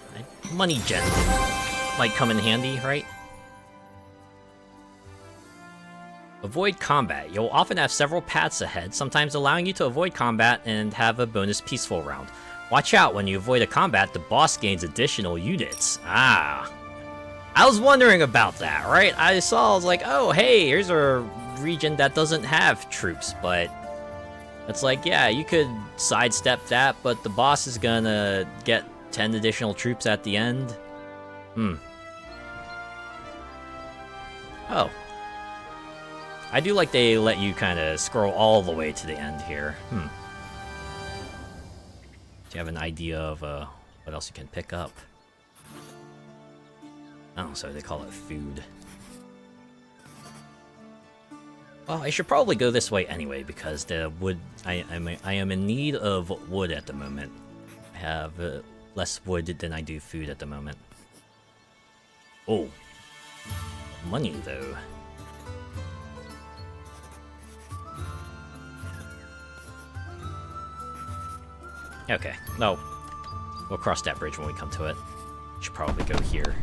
Money gen might come in handy, right? Avoid combat. You'll often have several paths ahead, sometimes allowing you to avoid combat and have a bonus peaceful round. Watch out, when you avoid a combat, the boss gains additional units. Ah. I was wondering about that, right? I was like, oh, hey, here's a region that doesn't have troops, but it's like, yeah, you could sidestep that, but the boss is gonna get 10 additional troops at the end. Oh. I do like they let you kind of scroll all the way to the end here. Do you have an idea of what else you can pick up? Oh, so they call it food. Well, I should probably go this way anyway, because the wood... I am in need of wood at the moment. I have less wood than I do food at the moment. Oh. Money, though. Okay, no. We'll cross that bridge when we come to it. Should probably go here.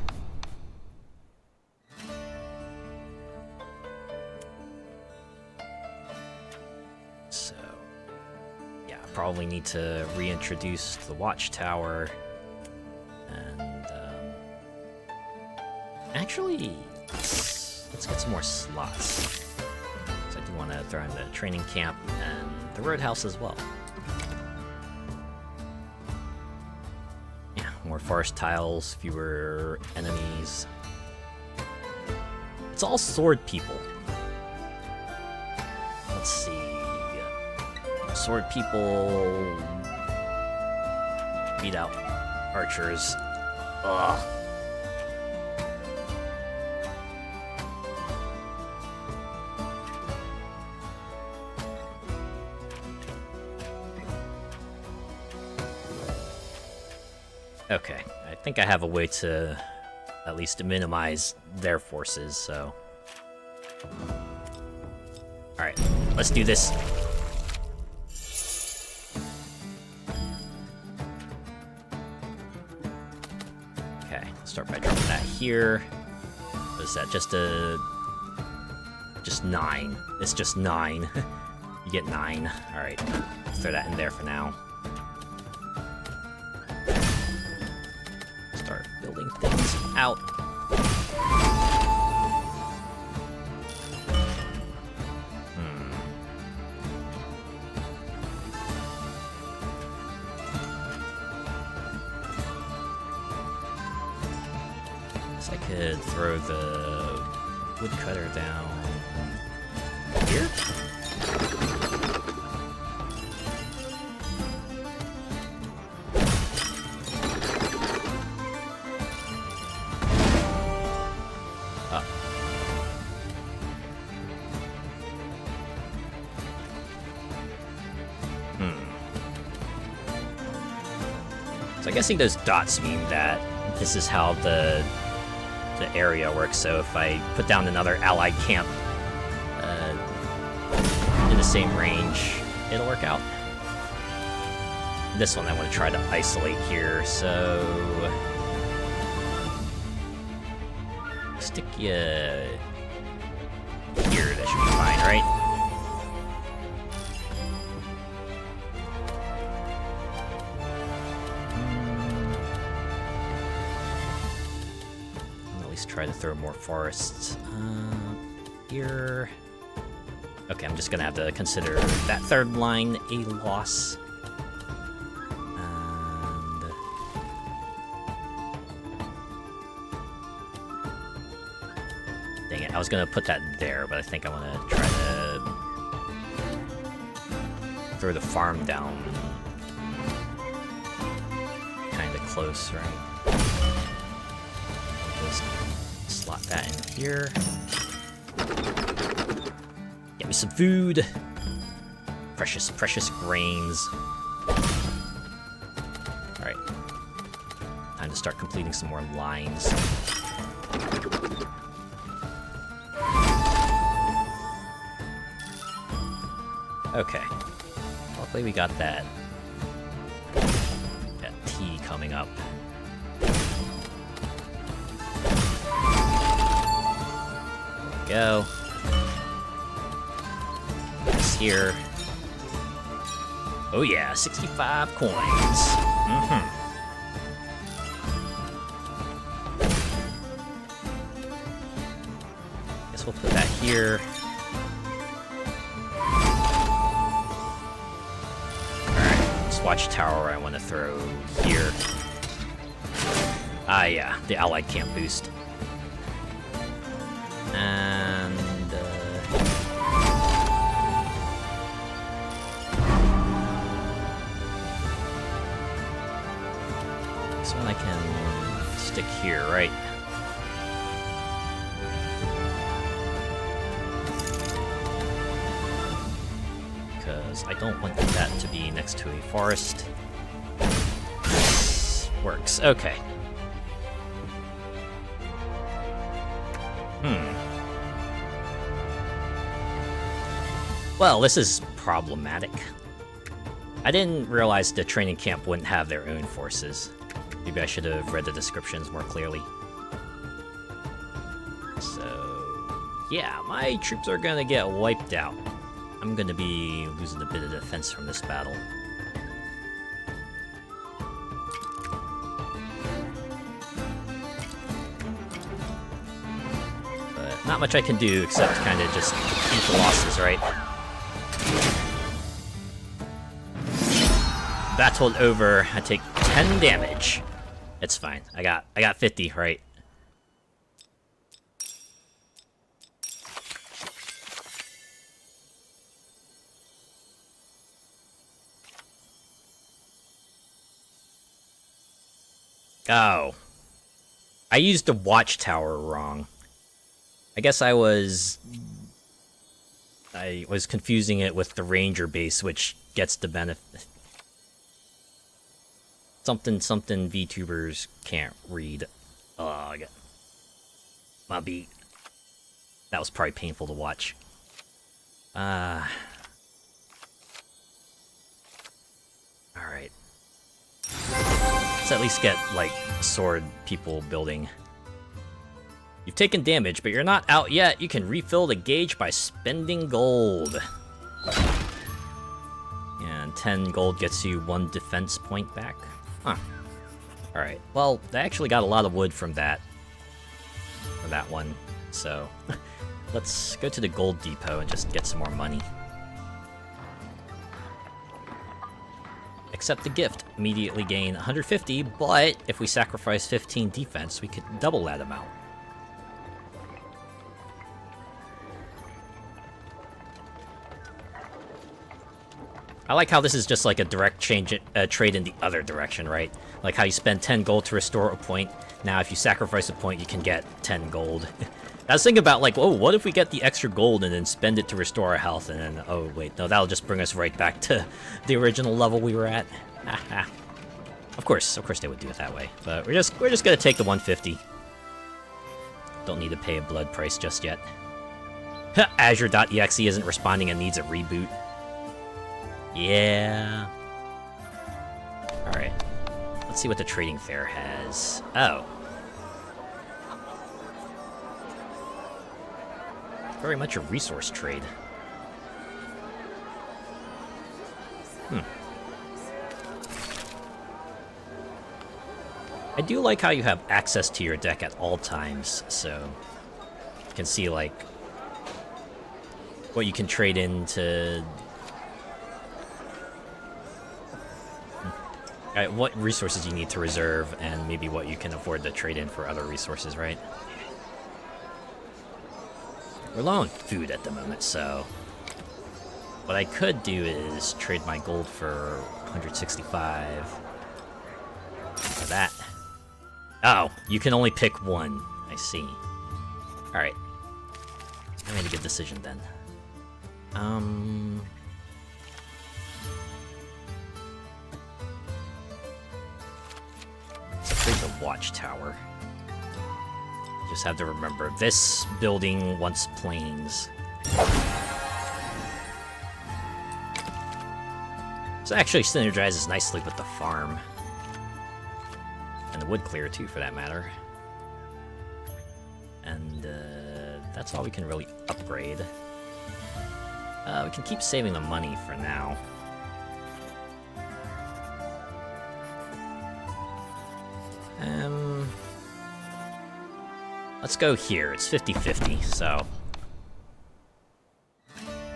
probably need to reintroduce the watchtower. And, actually, let's get some more slots. So I do want to throw in the training camp and the roadhouse as well. Yeah, more forest tiles, fewer enemies. It's all sword people. Let's see. Sword people beat out archers. Ugh. Okay, I think I have a way to at least minimize their forces, so... Alright, let's do this. Okay, let's start by dropping that here. What is that, just 9. It's just 9. You get 9. Alright, throw that in there for now. Start building things out. I could throw the woodcutter down here. Oh. So I'm guessing those dots mean that this is how the area works, so if I put down another allied camp in the same range, it'll work out. This one I want to try to isolate here, so... stick you here, that should be fine, right? Try to throw more forests here. Okay, I'm just gonna have to consider that third line a loss. And dang it, I was gonna put that there, but I think I want to try to throw the farm down kind of close, right? Just slot that in here. Get me some food. Precious, precious grains. Alright. Time to start completing some more lines. Okay. Luckily we got that T coming up. Go. This here. Oh yeah, 65 coins. Guess we'll put that here. Alright, this watchtower I want to throw here. Ah yeah, the allied camp boost. And this one I can stick here, right? Because I don't want that to be next to a forest. This works, okay. Well, this is problematic. I didn't realize the training camp wouldn't have their own forces. Maybe I should have read the descriptions more clearly. So, yeah, my troops are gonna get wiped out. I'm gonna be losing a bit of defense from this battle. not much I can do except kind of just eat the losses, right? Battle over. I take 10 damage. It's fine. I got 50, right? Oh. I used the watchtower wrong. I guess I was confusing it with the ranger base, which gets the benefit. Something VTubers can't read. Oh, I got my beat. That was probably painful to watch. Alright. Let's at least get, like, sword people building. You've taken damage, but you're not out yet. You can refill the gauge by spending gold. And 10 gold gets you 1 defense point back. Huh. Alright, well, I actually got a lot of wood from that. For that one, so... let's go to the gold depot and just get some more money. Accept the gift. Immediately gain 150, but if we sacrifice 15 defense, we could double that amount. I like how this is just like a direct change, trade in the other direction, right? Like how you spend 10 gold to restore a point. Now, if you sacrifice a point, you can get 10 gold. I was thinking about, like, whoa, what if we get the extra gold and then spend it to restore our health, and then, oh, wait, no, that'll just bring us right back to the original level we were at. Of course they would do it that way. But we're just gonna take the 150. Don't need to pay a blood price just yet. Azure.exe isn't responding and needs a reboot. Yeah. Alright. Let's see what the trading fair has. Oh. Very much a resource trade. I do like how you have access to your deck at all times, so you can see, like, what you can trade into... what resources you need to reserve, and maybe what you can afford to trade in for other resources, right? We're low on food at the moment, so... what I could do is trade my gold for 165. For that. Oh, you can only pick one. I see. Alright. I made a good decision then. Let's upgrade the watchtower. Just have to remember, this building wants planes. This actually synergizes nicely with the farm. And the wood clear too, for that matter. And that's all we can really upgrade. We can keep saving the money for now. Let's go here. It's 50-50, so...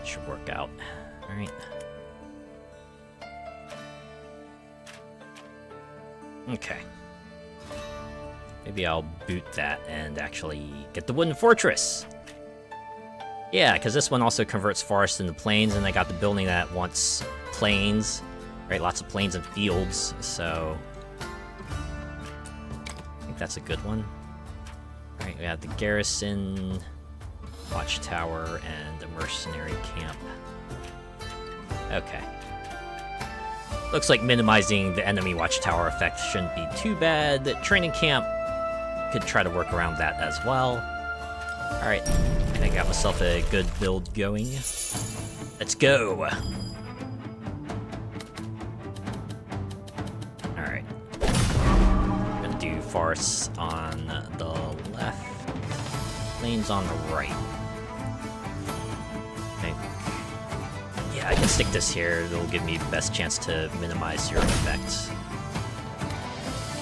should work out. Alright. Okay. Maybe I'll boot that and actually get the wooden fortress. Yeah, because this one also converts forests into plains, and I got the building that wants plains, right? Lots of plains and fields, so I think that's a good one. All right, we have the garrison, watchtower, and a mercenary camp. Okay. Looks like minimizing the enemy watchtower effect shouldn't be too bad. The training camp could try to work around that as well. Alright, I got myself a good build going. Let's go! Alright. I'm gonna do forests on the left, plains on the right. Okay. Yeah, I can stick this here. It'll give me the best chance to minimize your effects.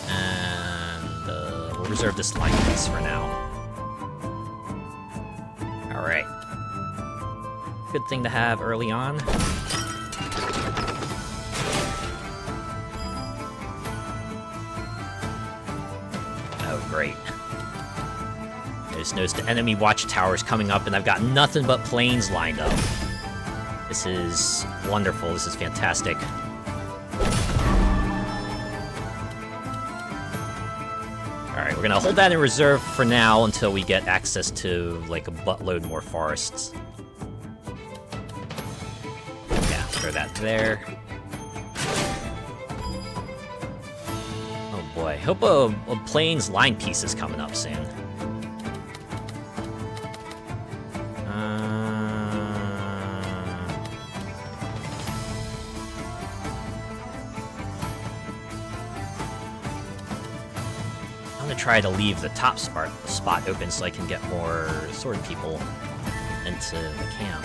And we'll reserve this line piece for now. Good thing to have early on. Oh, great. I just noticed the enemy watchtowers coming up, and I've got nothing but planes lined up. This is wonderful. This is fantastic. Alright, we're gonna hold that in reserve for now until we get access to, like, a buttload more forests. Yeah, throw that there. Oh boy, hope a plane's line piece is coming up soon. Try to leave the top spot open so I can get more sword people into the camp.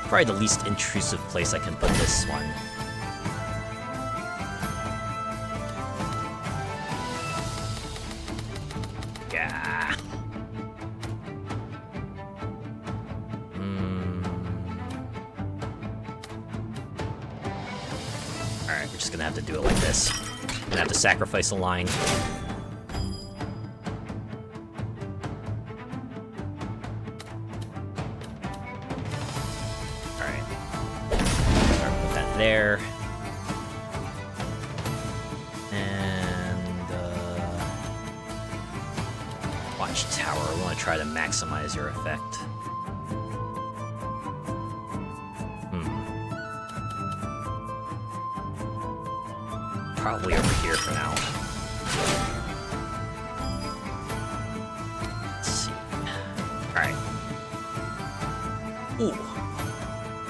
Probably the least intrusive place I can put this one. Yeah. Alright, we're just gonna have to do it like this. Gonna have to sacrifice a line. Alright. Put that there. And, watchtower. We want to try to maximize your effect. Probably over here for now. Let's see. Alright. Ooh.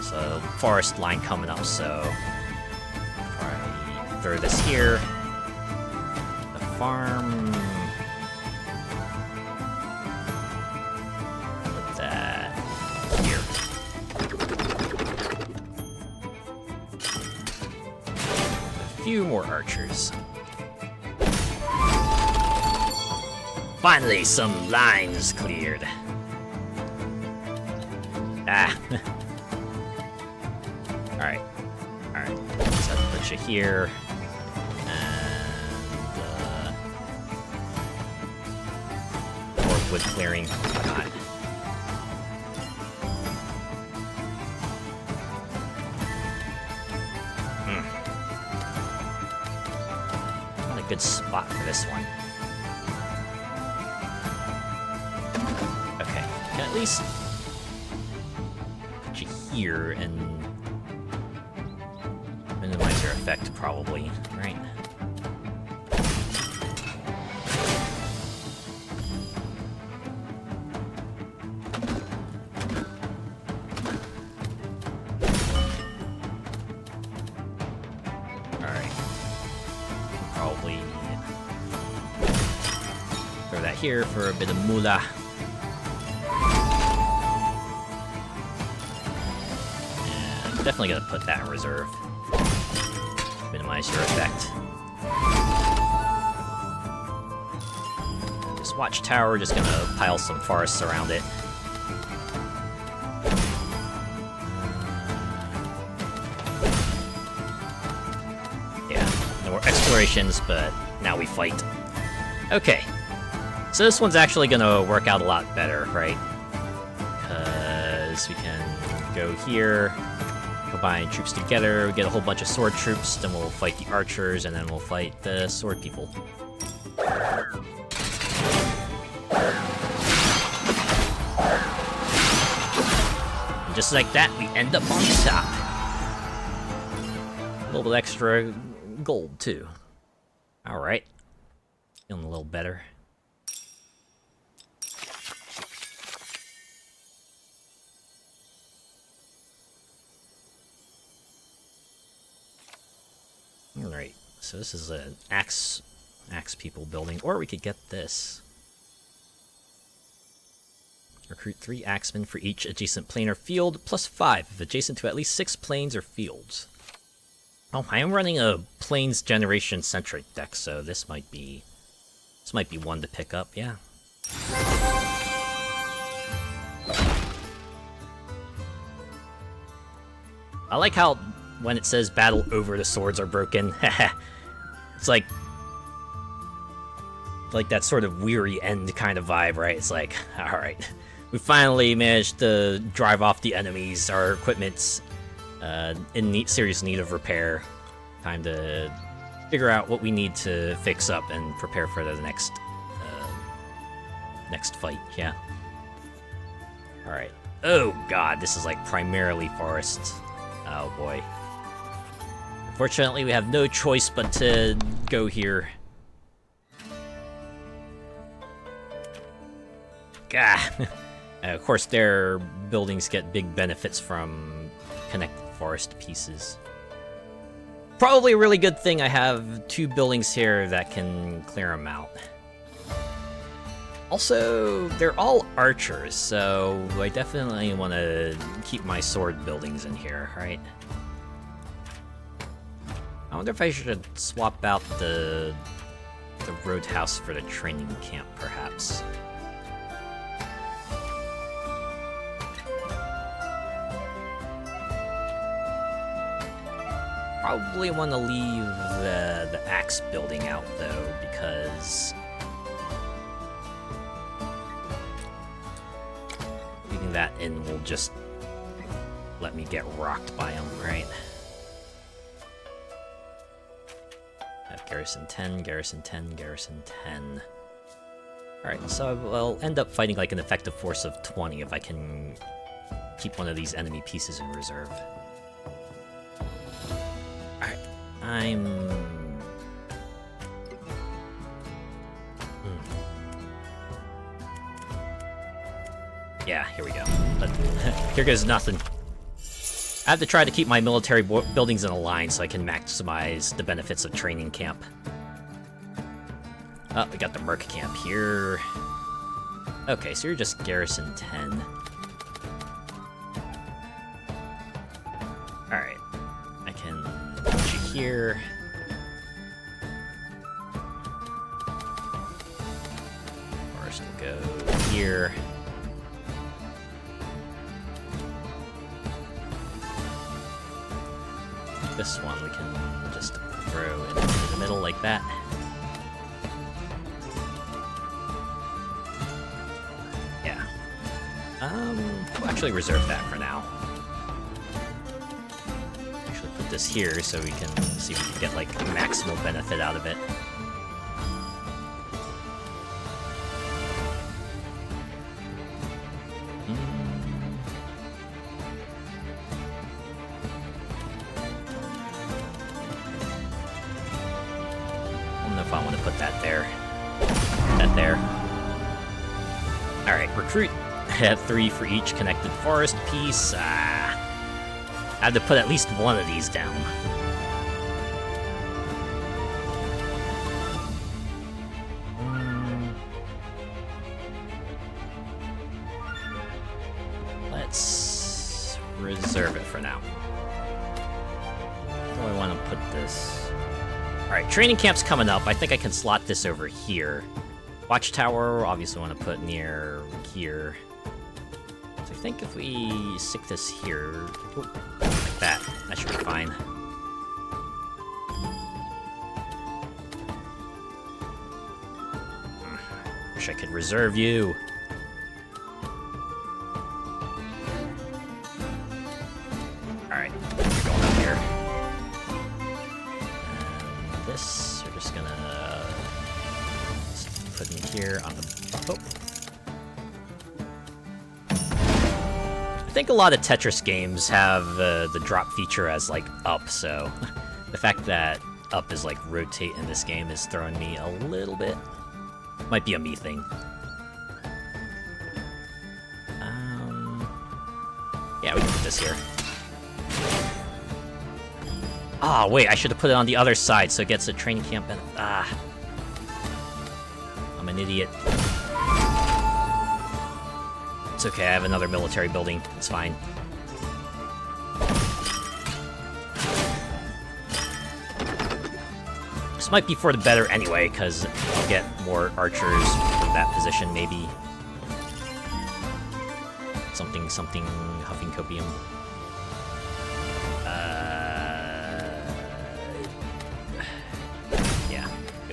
So, forest line coming up, so... probably throw this here. The farm... put that here. Few more archers. Finally, some lines cleared. Ah. Alright. Alright. So I'll put you here. And, more wood clearing. Why not? Good spot for this one. Okay, can at least put you here and minimize your effect, probably, right? Here for a bit of moolah. And I'm definitely gonna put that in reserve. Minimize your effect. This watchtower, just gonna pile some forests around it. Yeah, no more explorations, but now we fight. Okay. So this one's actually gonna work out a lot better, right? Because we can go here, combine troops together, we get a whole bunch of sword troops, then we'll fight the archers, and then we'll fight the sword people. And just like that, we end up on top. A little bit extra gold, too. Alright. Feeling a little better. Alright, so this is an axe people building, or we could get this. Recruit 3 axemen for each adjacent plane or field, plus 5 if adjacent to at least 6 planes or fields. Oh, I am running a planes generation centric deck, so this might be one to pick up, yeah. I like how when it says battle over, the swords are broken. It's like that sort of weary end kind of vibe, right? It's like, alright, we finally managed to drive off the enemies. Our equipment's in serious need of repair. Time to figure out what we need to fix up and prepare for the next fight, yeah. Alright. Oh god, this is like primarily forest. Oh boy. Unfortunately, we have no choice but to go here. Gah! Of course, their buildings get big benefits from connected forest pieces. Probably a really good thing I have 2 buildings here that can clear them out. Also, they're all archers, so I definitely want to keep my sword buildings in here, right? I wonder if I should swap out the roadhouse for the training camp, perhaps. Probably want to leave the axe building out, though, because leaving that in will just let me get rocked by them, right? Have garrison 10, garrison 10, garrison 10. Alright, so I'll end up fighting like an effective force of 20 if I can keep one of these enemy pieces in reserve. Alright, Yeah, here we go. Here goes nothing. I have to try to keep my military buildings in a line so I can maximize the benefits of training camp. Oh, we got the Merc camp here. Okay, so you're just garrison 10. Alright. I can put you here. Forest will go here. This one we can just throw into the middle like that. Yeah. We'll actually reserve that for now. Actually put this here so we can see if we can get like maximal benefit out of it. I want to put that there. That there. Alright, recruit. Have 3 for each connected forest piece. I have to put at least one of these down. Let's reserve it for now. Where do I want to put this? Alright, training camp's coming up. I think I can slot this over here. Watchtower, obviously want to put near here. So I think if we stick this here... Ooh, like that. That should be fine. Wish I could reserve you. Alright, you're going up here. This, we're just gonna put in here on the... I think a lot of Tetris games have the drop feature as, like, up, so... the fact that up is, like, rotate in this game is throwing me a little bit. Might be a me thing. Yeah, we can put this here. Ah, wait, I should have put it on the other side so it gets a training camp and... Ah. I'm an idiot. It's okay, I have another military building. It's fine. This might be for the better anyway, because I'll get more archers from that position, maybe. Something, Huffing Copium.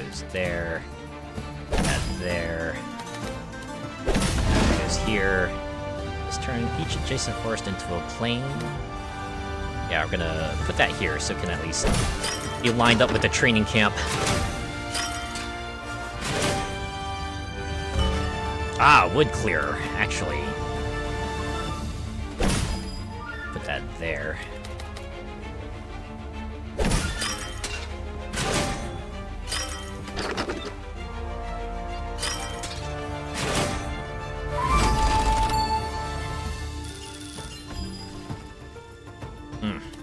goes there. That there. That goes here. Let's turn each adjacent forest into a plain. Yeah, we're gonna put that here so it can at least be lined up with the training camp. Ah, wood clearer, actually. Put that there.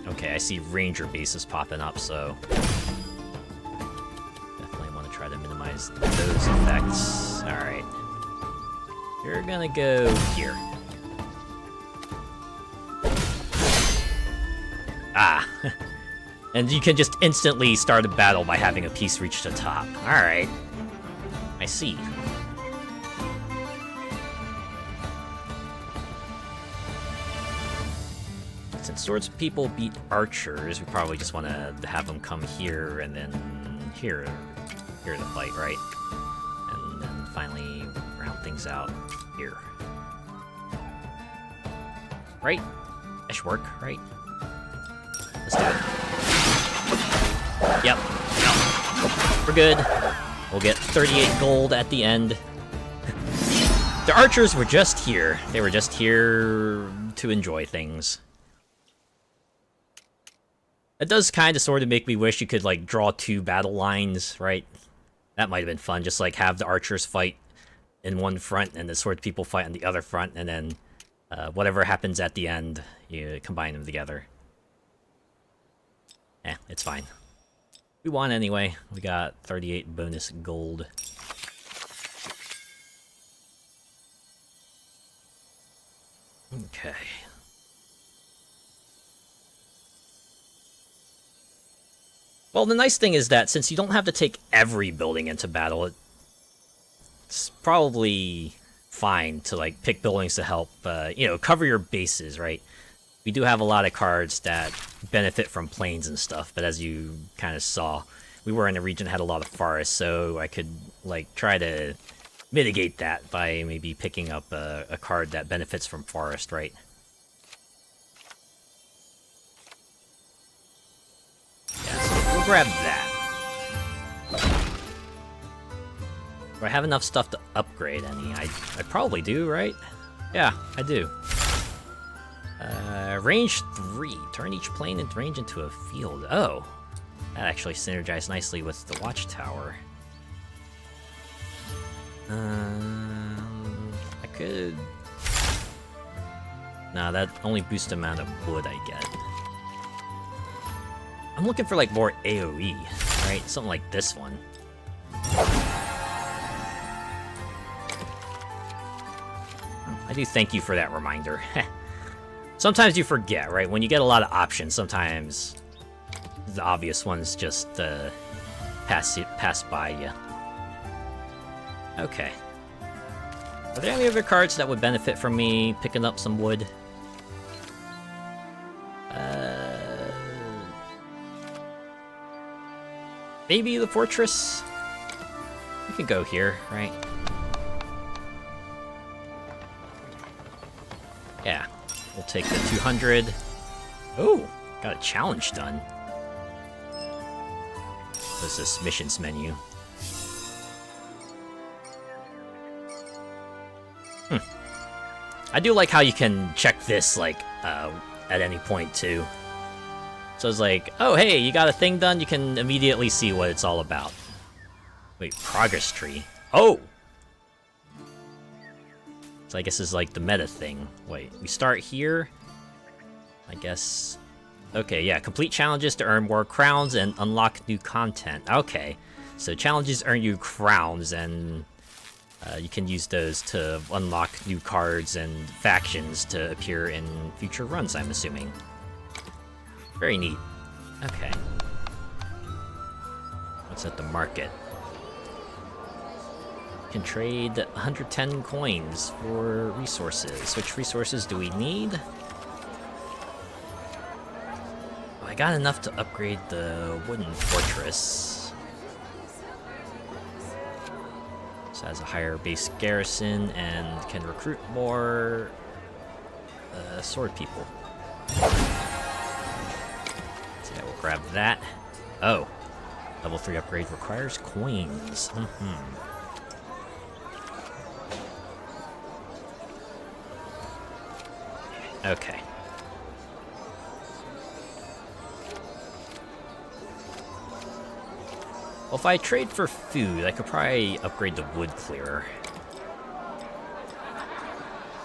Okay, I see ranger bases popping up, so definitely want to try to minimize those effects. Alright. You're gonna go here. Ah! And you can just instantly start a battle by having a piece reach the top. Alright. I see. Since swords people beat archers, we probably just want to have them come here and then here to fight, right? And then finally round things out here. Right? That should work, right? Let's do it. Yep. We're good. We'll get 38 gold at the end. The archers were just here. They were just here to enjoy things. It does kind of sort of make me wish you could, like, draw two battle lines, right? That might have been fun, just, like, have the archers fight in one front and the sword people fight on the other front, and then whatever happens at the end, you combine them together. It's fine. We won anyway. We got 38 bonus gold. Okay. Well, the nice thing is that since you don't have to take every building into battle, it's probably fine to, like, pick buildings to help, you know, cover your bases, right? We do have a lot of cards that benefit from plains and stuff, but as you kind of saw, we were in a region that had a lot of forests, so I could, like, try to mitigate that by maybe picking up a card that benefits from forest, right? Yeah, so we'll grab that. Do I have enough stuff to upgrade any? I probably do, right? Yeah, I do. Range 3. Turn each plane and range into a field. Oh, that actually synergized nicely with the watchtower. I could... Nah, that only boosts the amount of wood I get. I'm looking for, like, more AoE, right? Something like this one. I do thank you for that reminder. Sometimes you forget, right? When you get a lot of options, sometimes the obvious ones just pass by you. Okay. Are there any other cards that would benefit from me picking up some wood? Maybe the fortress? We can go here, right? Yeah, we'll take the 200. Oh, got a challenge done. What's this missions menu? I do like how you can check this, like, at any point, too. So it's like, oh, hey, you got a thing done, you can immediately see what it's all about. Wait, progress tree. Oh! So I guess it's like the meta thing. Wait, we start here? I guess... Okay, yeah, complete challenges to earn more crowns and unlock new content. Okay, so challenges earn you crowns, and you can use those to unlock new cards and factions to appear in future runs, I'm assuming. Very neat. Okay. What's at the market? You can trade 110 coins for resources. Which resources do we need? Oh, I got enough to upgrade the wooden fortress. So has a higher base garrison and can recruit more sword people. So yeah, we'll grab that. Oh, level 3 upgrade requires coins. Okay. Well, if I trade for food, I could probably upgrade the wood clearer.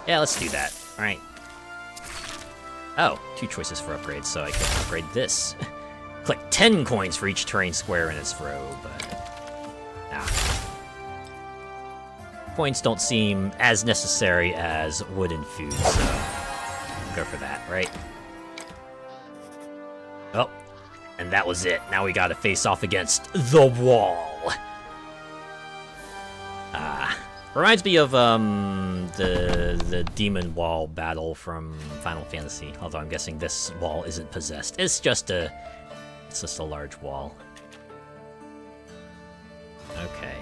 Yeah, let's do that. Alright. Oh, 2 choices for upgrades, so I can upgrade this. Collect 10 coins for each terrain square in its row, but... nah. Coins don't seem as necessary as wood and food, so... go for that, right? Oh, and that was it. Now we gotta face off against the wall. Reminds me of the demon wall battle from Final Fantasy. Although I'm guessing this wall isn't possessed. It's just a large wall. Okay.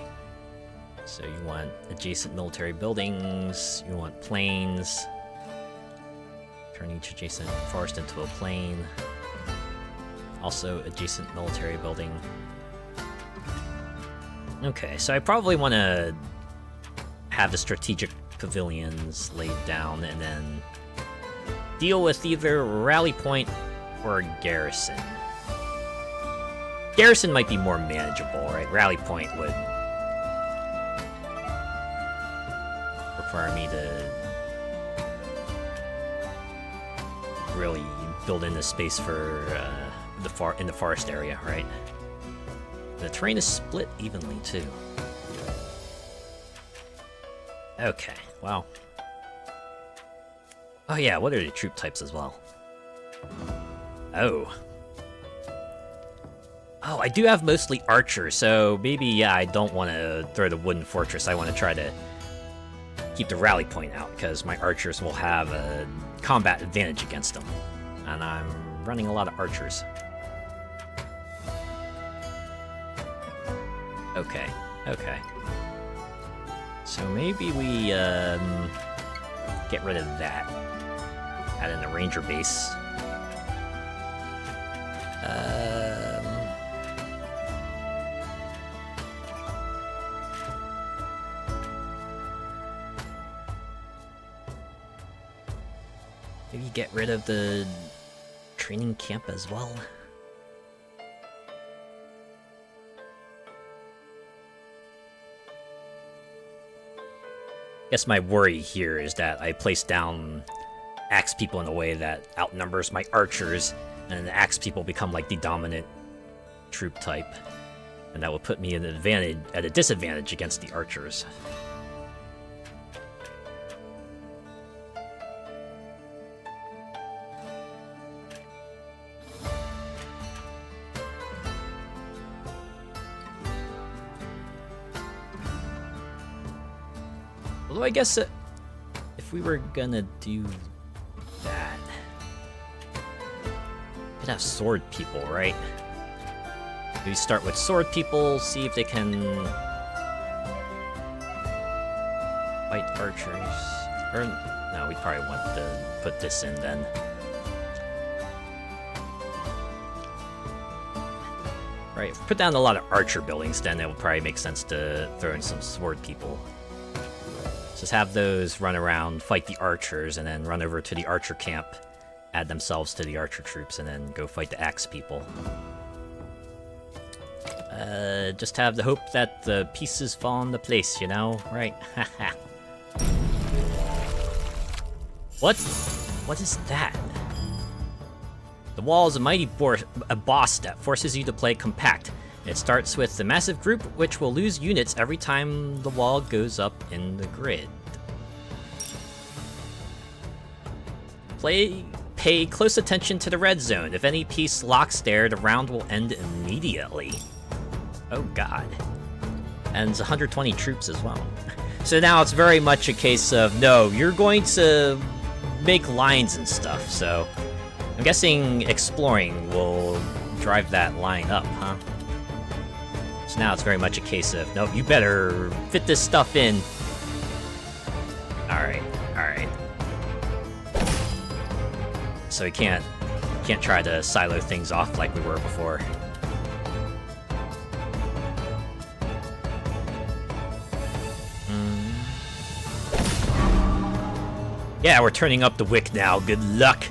So you want adjacent military buildings. You want plains. Turn each adjacent forest into a plain. Also, adjacent military building. Okay, so I probably want to have the strategic pavilions laid down and then deal with either rally point or garrison. Garrison might be more manageable, right? Rally point would require me to really build in the space for in the forest area, right? The terrain is split evenly too. Okay, well. Oh yeah, what are the troop types as well? Oh. Oh, I do have mostly archers, so maybe, yeah, I don't want to throw the wooden fortress. I want to try to keep the rally point out, because my archers will have a combat advantage against them. And I'm running a lot of archers. Okay, okay. So maybe we get rid of that. Add in a ranger base. Maybe get rid of the training camp as well. Guess my worry here is that I place down axe people in a way that outnumbers my archers, and the axe people become like the dominant troop type, and that will put me at a disadvantage against the archers. Although I guess if we were gonna do that, we'd have sword people, right? We start with sword people, see if they can fight archers. Or no, we probably want to put this in then. Right, if we put down a lot of archer buildings, then it would probably make sense to throw in some sword people. Just have those run around, fight the archers, and then run over to the archer camp, add themselves to the archer troops, and then go fight the axe people. Just have the hope that the pieces fall into place, you know? Right? What? What is that? The wall is a mighty boss that forces you to play compact. It starts with the massive group, which will lose units every time the wall goes up in the grid. Pay close attention to the red zone. If any piece locks there, the round will end immediately. Oh god. And it's 120 troops as well. So now it's very much a case of, no, you're going to make lines and stuff, so I'm guessing exploring will drive that line up, huh? So now it's very much a case of, no, you better fit this stuff in. Alright, alright. So we can't try to silo things off like we were before. Yeah, we're turning up the wick now. Good luck.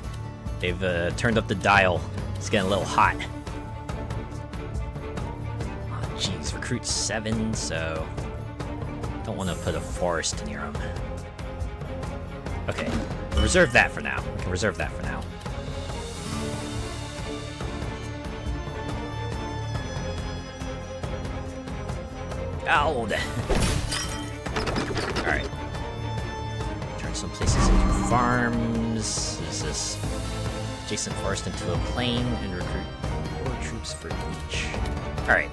They've turned up the dial. It's getting a little hot. Oh, jeez, recruit 7, so don't want to put a forest near them. Okay, we'll reserve that for now. We can reserve that for now. Ow! Alright. Turn some places into farms. Use this adjacent forest into a plain and recruit 4 troops for each. Alright.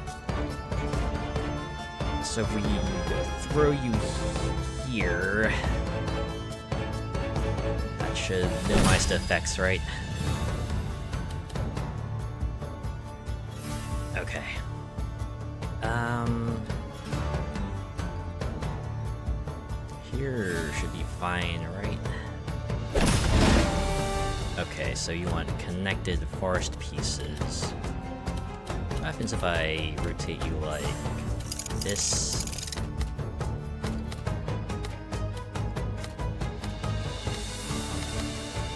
So if we throw you here, that should minimize the effects, right? Okay. Here should be fine, right? Okay, so you want connected forest pieces. What happens if I rotate you like this?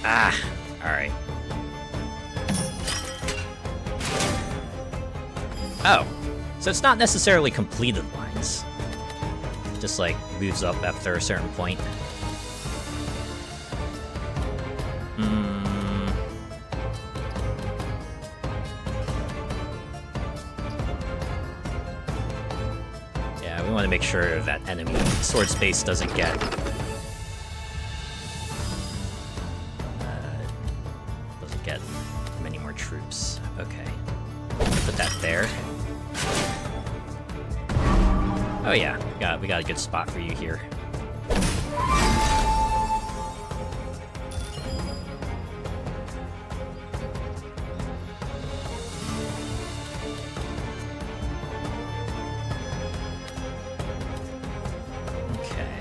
Ah! Alright. Oh! So it's not necessarily completed lines. Just like moves up after a certain point. Yeah, we want to make sure that enemy sword space doesn't get many more troops. Okay, put that there. Oh yeah, we got a good spot for you here. Okay.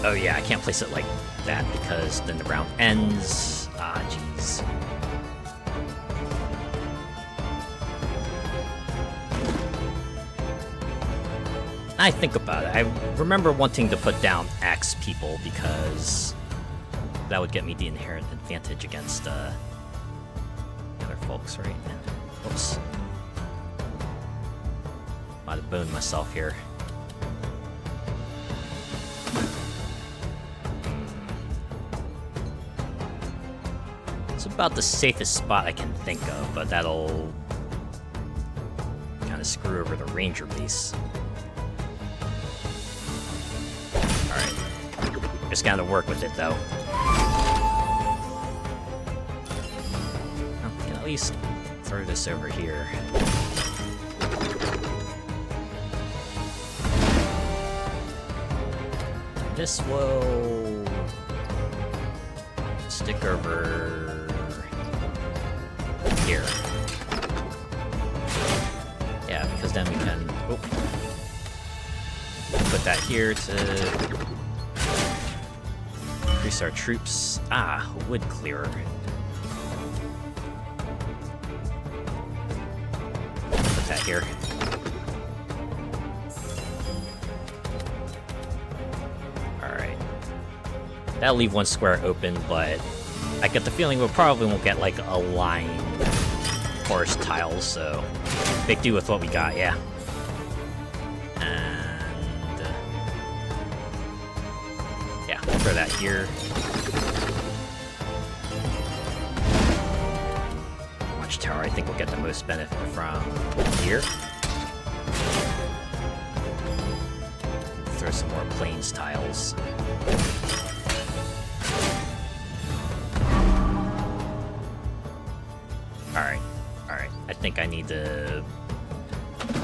Oh yeah, I can't place it like that because then the round ends. Ah, jeez. I think about it. I remember wanting to put down axe people because that would get me the inherent advantage against other folks, right? Oops. Might have boned myself here. It's about the safest spot I can think of, but that'll kind of screw over the ranger base. Just gotta work with it, though. Well, we can at least throw this over here. This will stick over here. Yeah, because then we can put that here to increase our troops. Ah, wood clearer. Put that here. Alright. That'll leave one square open, but I get the feeling we probably won't get like a line forest tiles, so make do with what we got, yeah. Throw that here. Watchtower, I think we'll get the most benefit from here. Throw some more plains tiles. Alright, alright. I think I need to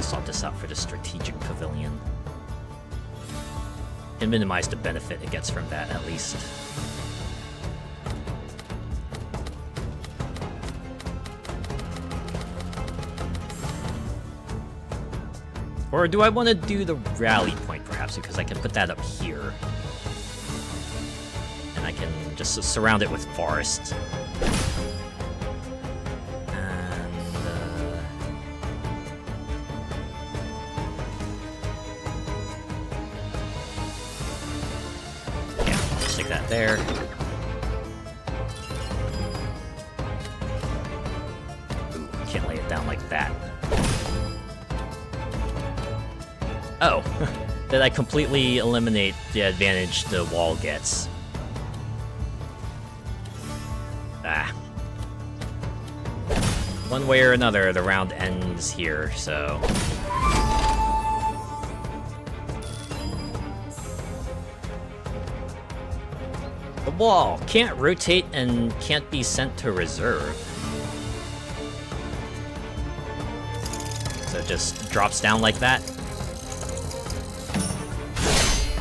sort this out for the strategic pavilion. And minimize the benefit it gets from that, at least. Or do I want to do the rally point, perhaps? Because I can put that up here. And I can just surround it with forest. Stick that there. Ooh, can't lay it down like that. Oh, did I completely eliminate the advantage the wall gets? Ah. One way or another, the round ends here, so... The wall can't rotate and can't be sent to reserve. So it just drops down like that.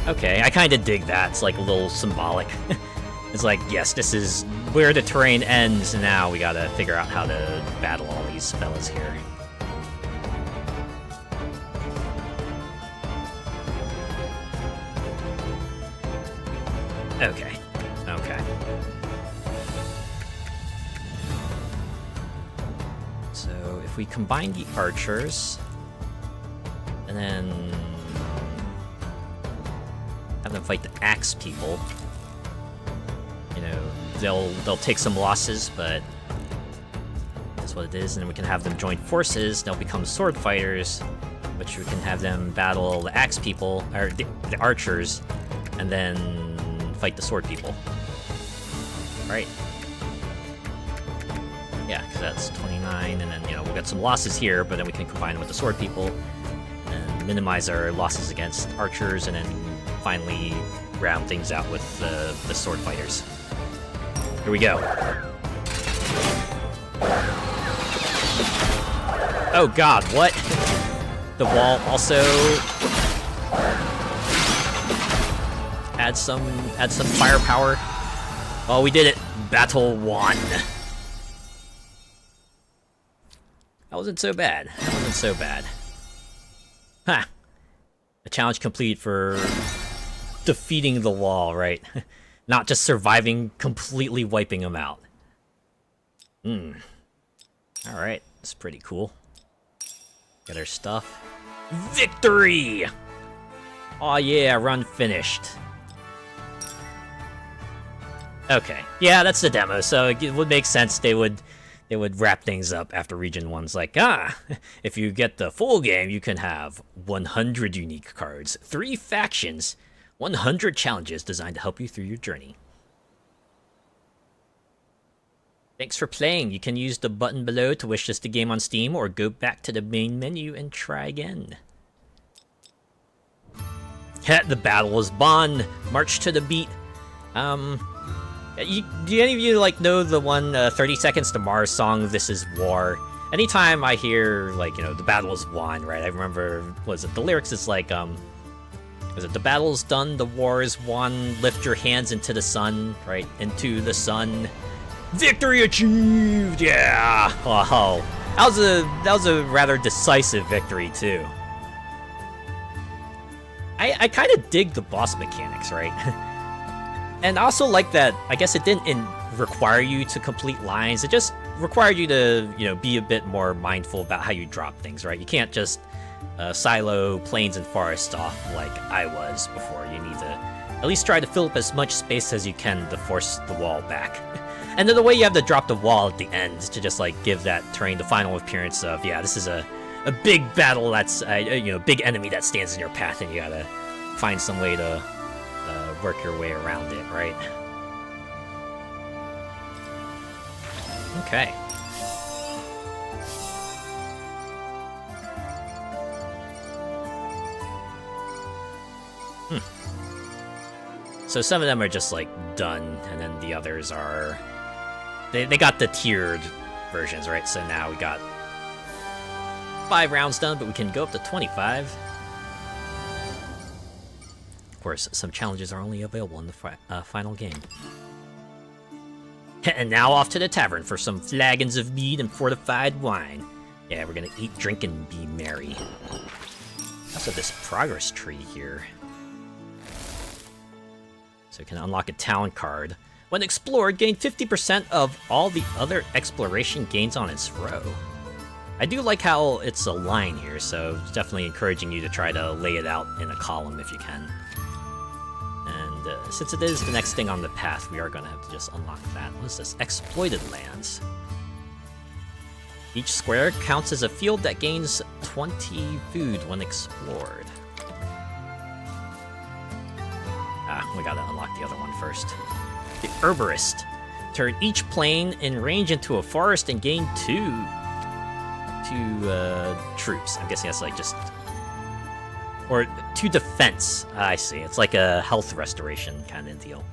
Okay, I kind of dig that. It's like a little symbolic. It's like, yes, this is where the terrain ends. Now we gotta figure out how to battle all these fellas here. Okay. Okay. So if we combine the archers, and then have them fight the axe people, you know, they'll take some losses, but that's what it is. And then we can have them join forces. They'll become sword fighters, which we can have them battle the axe people or the archers, and then fight the sword people. Right. Yeah, because that's 29, and then, you know, we'll get some losses here, but then we can combine them with the sword people and minimize our losses against archers, and then finally round things out with the sword fighters. Here we go. Oh god, what? The wall also add some firepower. Oh, we did it. Battle won. That wasn't so bad. That wasn't so bad. Ha! A challenge complete for defeating the wall, right? Not just surviving, completely wiping them out. Alright, that's pretty cool. Get our stuff. Victory! Aw yeah, run finished. Okay, yeah, that's the demo, so it would make sense they would wrap things up after Region 1's like, if you get the full game, you can have 100 unique cards, 3 factions, 100 challenges designed to help you through your journey. Thanks for playing. You can use the button below to wishlist the game on Steam, or go back to the main menu and try again. The battle is won. March to the beat. Do any of you like know the one 30 Seconds to Mars song, This Is War? Anytime I hear, like, you know, the battle is won, right? I remember, was it the lyrics? It's like, is it the battle's done, the war is won, lift your hands into the sun, right? Into the sun. Victory achieved! Yeah! Oh, that was a rather decisive victory, too. I kind of dig the boss mechanics, right? And I also like that, I guess it didn't require you to complete lines, it just required you to, you know, be a bit more mindful about how you drop things, right? You can't just silo plains and forests off like I was before. You need to at least try to fill up as much space as you can to force the wall back. And then the way you have to drop the wall at the end to just, like, give that terrain the final appearance of, yeah, this is a big battle that's, you know, big enemy that stands in your path, and you gotta find some way to work your way around it, right? Okay. So some of them are just, like, done, and then the others are... They got the tiered versions, right? So now we got 5 rounds done, but we can go up to 25. Of course, some challenges are only available in the final game. And now off to the tavern for some flagons of mead and fortified wine. Yeah, we're gonna eat, drink, and be merry. Also, this progress tree here. So we can unlock a town card. When explored, gain 50% of all the other exploration gains on its row. I do like how it's a line here, so it's definitely encouraging you to try to lay it out in a column if you can. And since it is the next thing on the path, we are going to have to just unlock that. What is this? Exploited lands. Each square counts as a field that gains 20 food when explored. We gotta unlock the other one first. The Herborist. Turn each plane in range into a forest and gain two troops. I'm guessing that's like just... Or 2 defense. I see. It's like a health restoration kind of deal.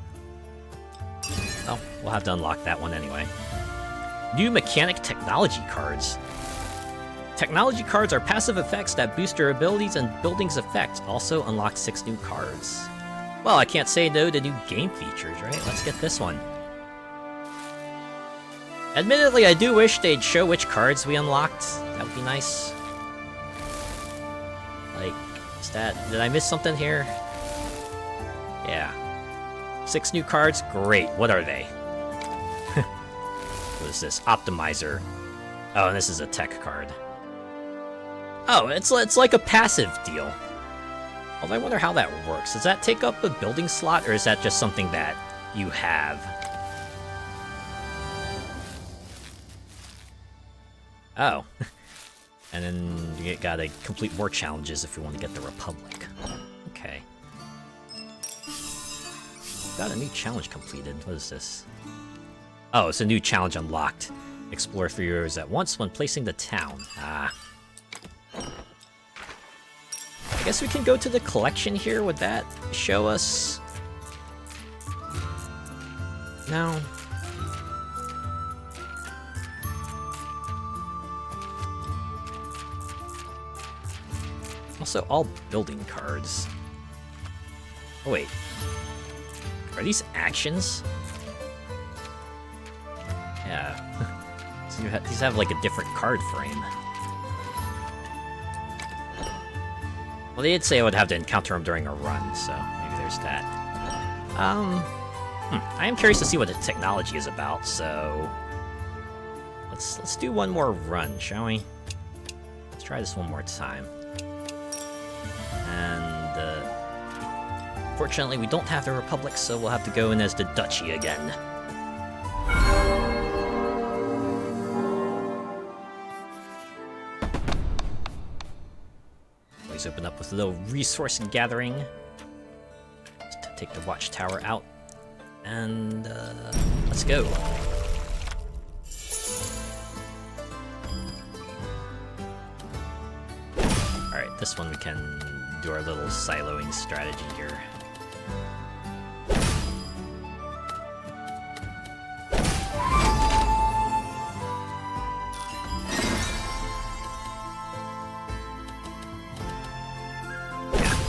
Oh, we'll have to unlock that one anyway. New mechanic technology cards. Technology cards are passive effects that boost your abilities and buildings effects. Also unlock 6 new cards. Well, I can't say no to new game features, right? Let's get this one. Admittedly, I do wish they'd show which cards we unlocked. That would be nice. Like, is that... Did I miss something here? Yeah. 6 new cards? Great. What are they? What is this? Optimizer. Oh, and this is a tech card. Oh, it's like a passive deal. Although I wonder how that works. Does that take up a building slot, or is that just something that you have? Oh. And then you gotta complete more challenges if we want to get the Republic. Okay. Got a new challenge completed. What is this? Oh, it's a new challenge unlocked. Explore 3 areas at once when placing the town. Ah. I guess we can go to the collection here. Would that show us? No. Also, all building cards. Oh, wait. Are these actions? Yeah. So these have like a different card frame. Well, they did say I would have to encounter them during a run, so maybe there's that. I am curious to see what the technology is about, so... Let's do one more run, shall we? Let's try this one more time. And, fortunately, we don't have the Republic, so we'll have to go in as the Duchy again. Always open up with a little resource gathering. Just to take the watchtower out. And, let's go. Alright, this one we can do our little siloing strategy here.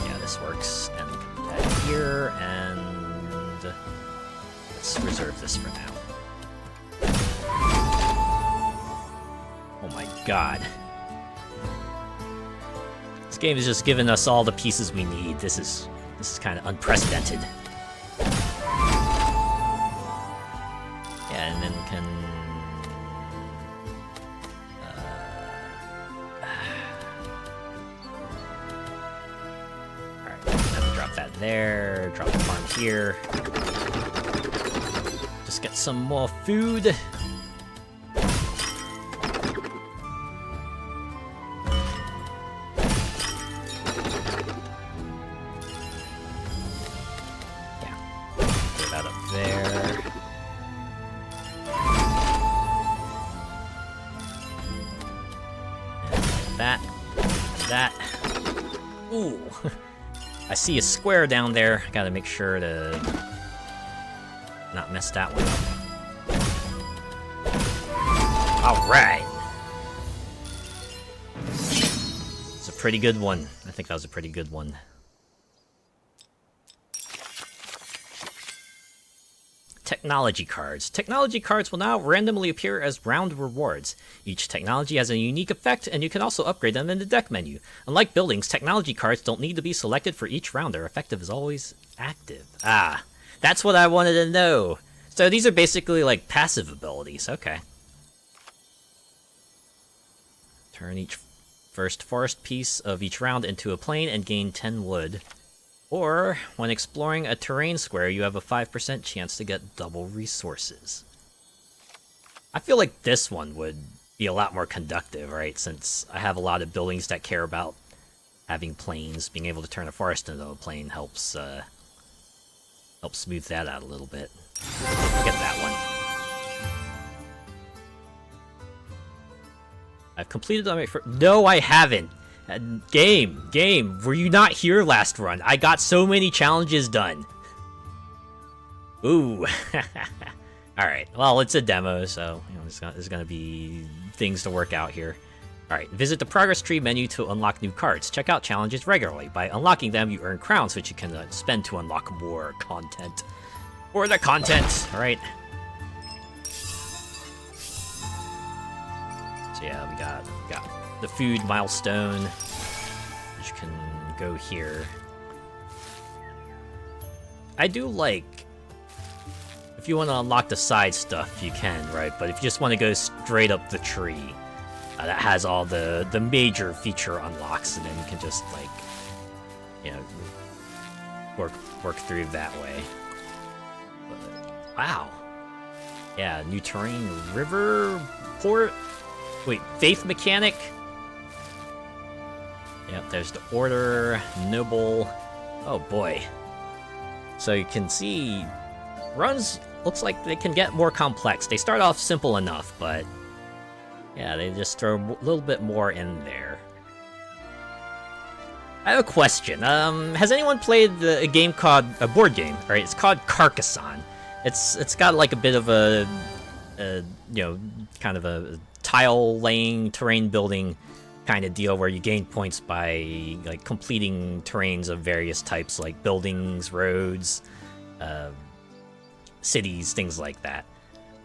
Yeah, this works. And put that here, and let's reserve this for now. Oh my god. This game has just given us all the pieces we need. This is kind of unprecedented. Yeah, and then can... Alright, have to drop that there, drop the farm here. Just get some more food. I see a square down there. Gotta make sure to not mess that one up. Alright! It's a pretty good one. I think that was a pretty good one. Tech technology cards. Technology cards will now randomly appear as round rewards. Each technology has a unique effect, and you can also upgrade them in the deck menu. Unlike buildings, technology cards don't need to be selected for each round. Their effective is always active. Ah, that's what I wanted to know. So these are basically like passive abilities. Okay. Turn each first forest piece of each round into a plain and gain 10 wood. Or, when exploring a terrain square, you have a 5% chance to get double resources. I feel like this one would be a lot more conductive, right? Since I have a lot of buildings that care about having plains, being able to turn a forest into a plain helps smooth that out a little bit. Get that one. I've completed on my first... No, I haven't! Game, were you not here last run? I got so many challenges done. Ooh. Alright, well, it's a demo, so you know, there's gonna be things to work out here. Alright, visit the progress tree menu to unlock new cards. Check out challenges regularly. By unlocking them, you earn crowns, which you can spend to unlock more content. Or the content, alright? So yeah, we got the food milestone, which can go here. I do like, if you want to unlock the side stuff, you can, right? But if you just want to go straight up the tree, that has all the major feature unlocks, and then you can just, like, you know, work through that way. But, wow. Yeah, new terrain, river, port. Wait, faith mechanic? Yep, there's the order, noble. Oh boy. So you can see, runs looks like they can get more complex. They start off simple enough, but yeah, they just throw a little bit more in there. I have a question. Has anyone played a game called, a board game, right? It's called Carcassonne. It's got like a bit of a you know, kind of a tile laying, terrain building kind of deal where you gain points by like completing terrains of various types, like buildings, roads, cities, things like that.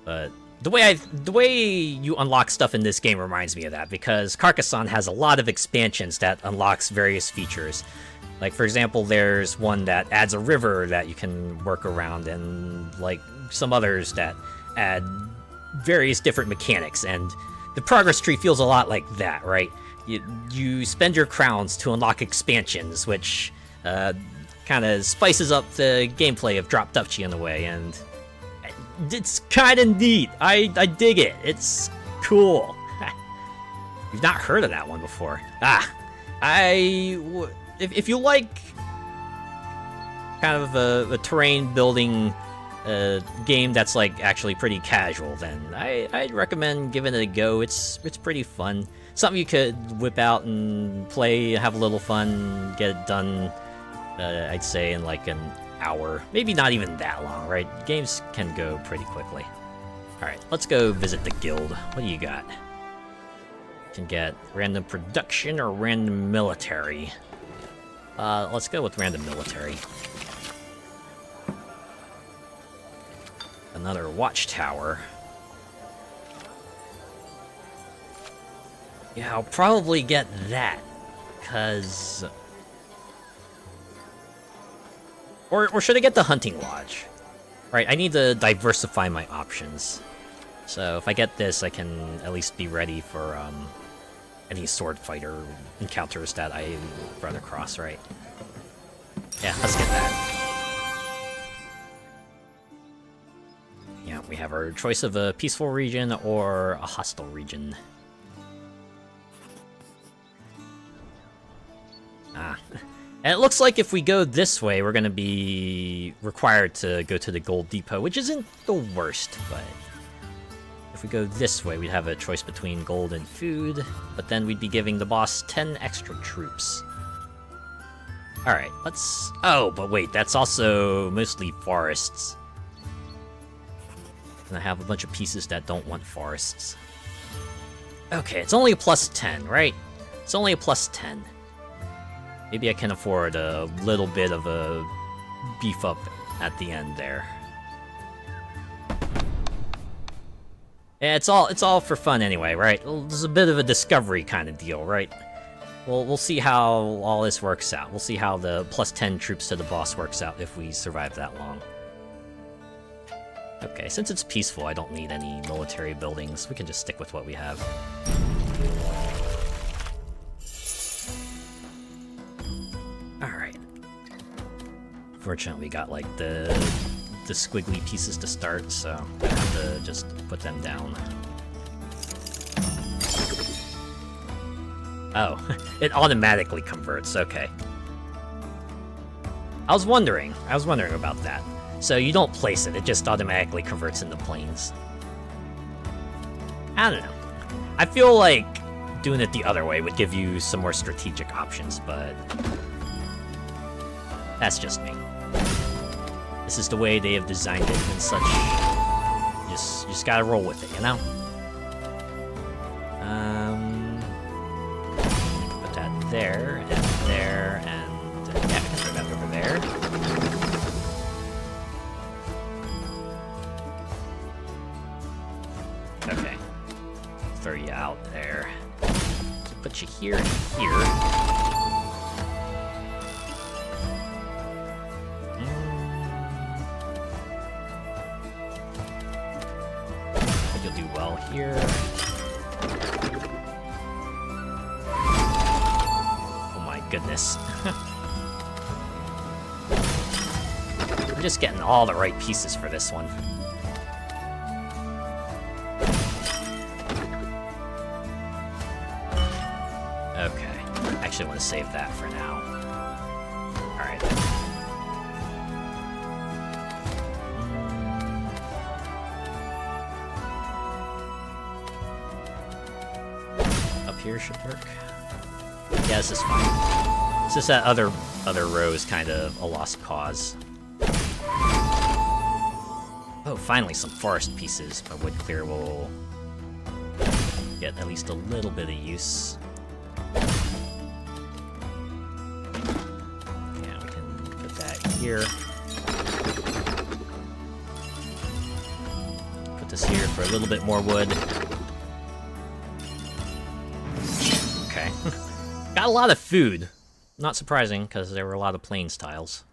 But the way you unlock stuff in this game reminds me of that, because Carcassonne has a lot of expansions that unlocks various features. Like, for example, there's one that adds a river that you can work around, and like some others that add various different mechanics, and the progress tree feels a lot like that, right? You spend your crowns to unlock expansions, which kind of spices up the gameplay of Drop Duchy in a way, and it's kind of neat. I dig it. It's cool. You've not heard of that one before. If you like kind of a terrain building game that's like actually pretty casual, then I'd recommend giving it a go. It's pretty fun. Something you could whip out and play, have a little fun, get it done, I'd say in like an hour. Maybe not even that long, right? Games can go pretty quickly. Alright, let's go visit the guild. What do you got? You can get random production or random military. Let's go with random military. Another watchtower. Yeah, I'll probably get that, cause... Or should I get the hunting lodge? Right, I need to diversify my options. So if I get this, I can at least be ready for any sword fighter encounters that I run across, right? Yeah, let's get that. Yeah, we have our choice of a peaceful region or a hostile region. And it looks like if we go this way, we're going to be required to go to the gold depot, which isn't the worst, but if we go this way, we'd have a choice between gold and food, but then we'd be giving the boss 10 extra troops. Alright, let's... Oh, but wait, that's also mostly forests. And I have a bunch of pieces that don't want forests. Okay, it's only a plus 10, right? It's only a plus 10. Maybe I can afford a little bit of a beef up at the end there. Yeah, it's all for fun anyway, right? It's a bit of a discovery kind of deal, right? We'll see how all this works out. We'll see how the plus 10 troops to the boss works out if we survive that long. Okay, since it's peaceful, I don't need any military buildings. We can just stick with what we have. Alright. Fortunately, we got, like, the squiggly pieces to start, so I have to just put them down. Oh, it automatically converts, okay. I was wondering about that. So you don't place it just automatically converts into planes. I don't know. I feel like doing it the other way would give you some more strategic options, but that's just me. This is the way they have designed it and such. You just gotta roll with it, you know? Put that there, and there, and yeah, we can throw that over there. Okay. Throw you out there. So put you here and here. You'll do well here. Oh my goodness. We're just getting all the right pieces for this one. Okay. I actually want to save that for now. Alright. Here should work. Yeah, this is fine. It's just that other row is kind of a lost cause. Oh, finally some forest pieces. My wood clear will get at least a little bit of use. Yeah, we can put that here. Put this here for a little bit more wood. Got a lot of food. Not surprising, because there were a lot of plains tiles.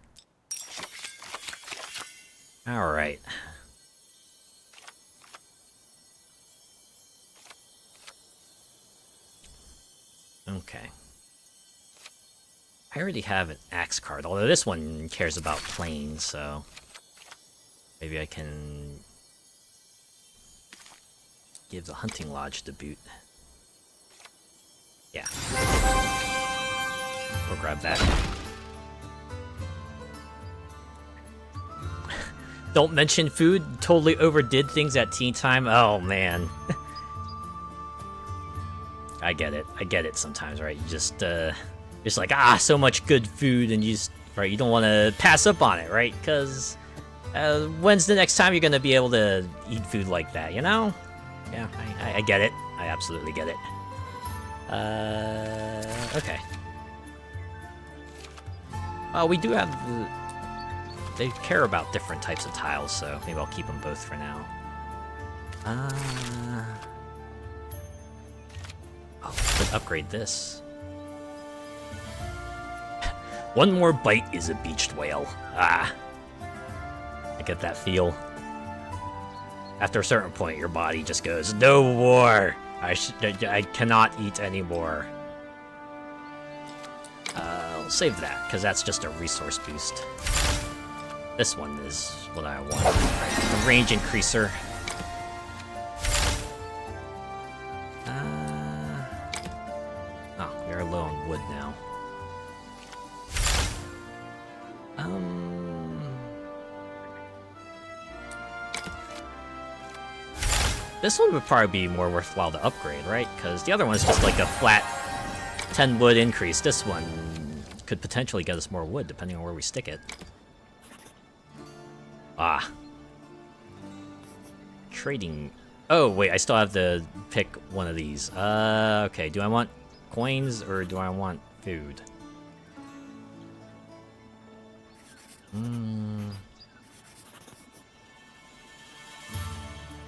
Alright. Okay. I already have an axe card, although this one cares about plains, so maybe I can give the hunting lodge the boot. Yeah. We'll grab that. Don't mention food. Totally overdid things at tea time. Oh, man. I get it. I get it sometimes, right? You just like, so much good food, and you just, right, you don't want to pass up on it, right? Because when's the next time you're going to be able to eat food like that, you know? Yeah, I get it. I absolutely get it. Okay. We do have they care about different types of tiles, so maybe I'll keep them both for now. Oh, could upgrade this. One more bite is a beached whale. I get that feel. After a certain point, your body just goes, no more! I cannot eat anymore. I'll save that, because that's just a resource boost. This one is what I want. Right, the range increaser. Oh, we are low on wood now. This one would probably be more worthwhile to upgrade, right? Because the other one's just like a flat 10 wood increase. This one could potentially get us more wood, depending on where we stick it. Trading... Oh, wait, I still have to pick one of these. Okay, do I want coins, or do I want food?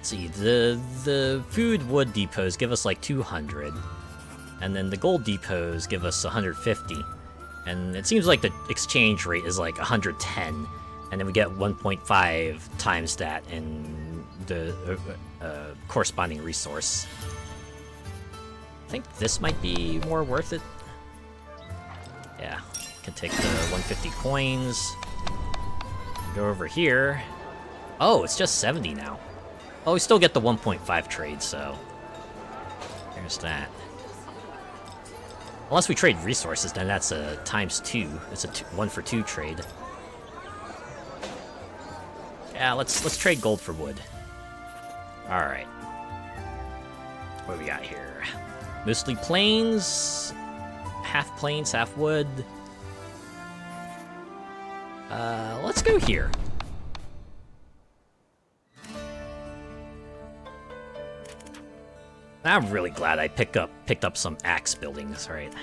Let's see, the food wood depots give us like 200, and then the gold depots give us 150, and it seems like the exchange rate is like 110, and then we get 1.5 times that in the corresponding resource. I think this might be more worth it. Yeah, can take the 150 coins, go over here. Oh, it's just 70 now. Oh, we still get the 1.5 trade, so there's that. Unless we trade resources, then that's a ×2. It's a 1 for 2 trade. Yeah, let's trade gold for wood. All right. What do we got here? Mostly plains, half plains, half wood. Let's go here. I'm really glad I picked up some axe buildings, right?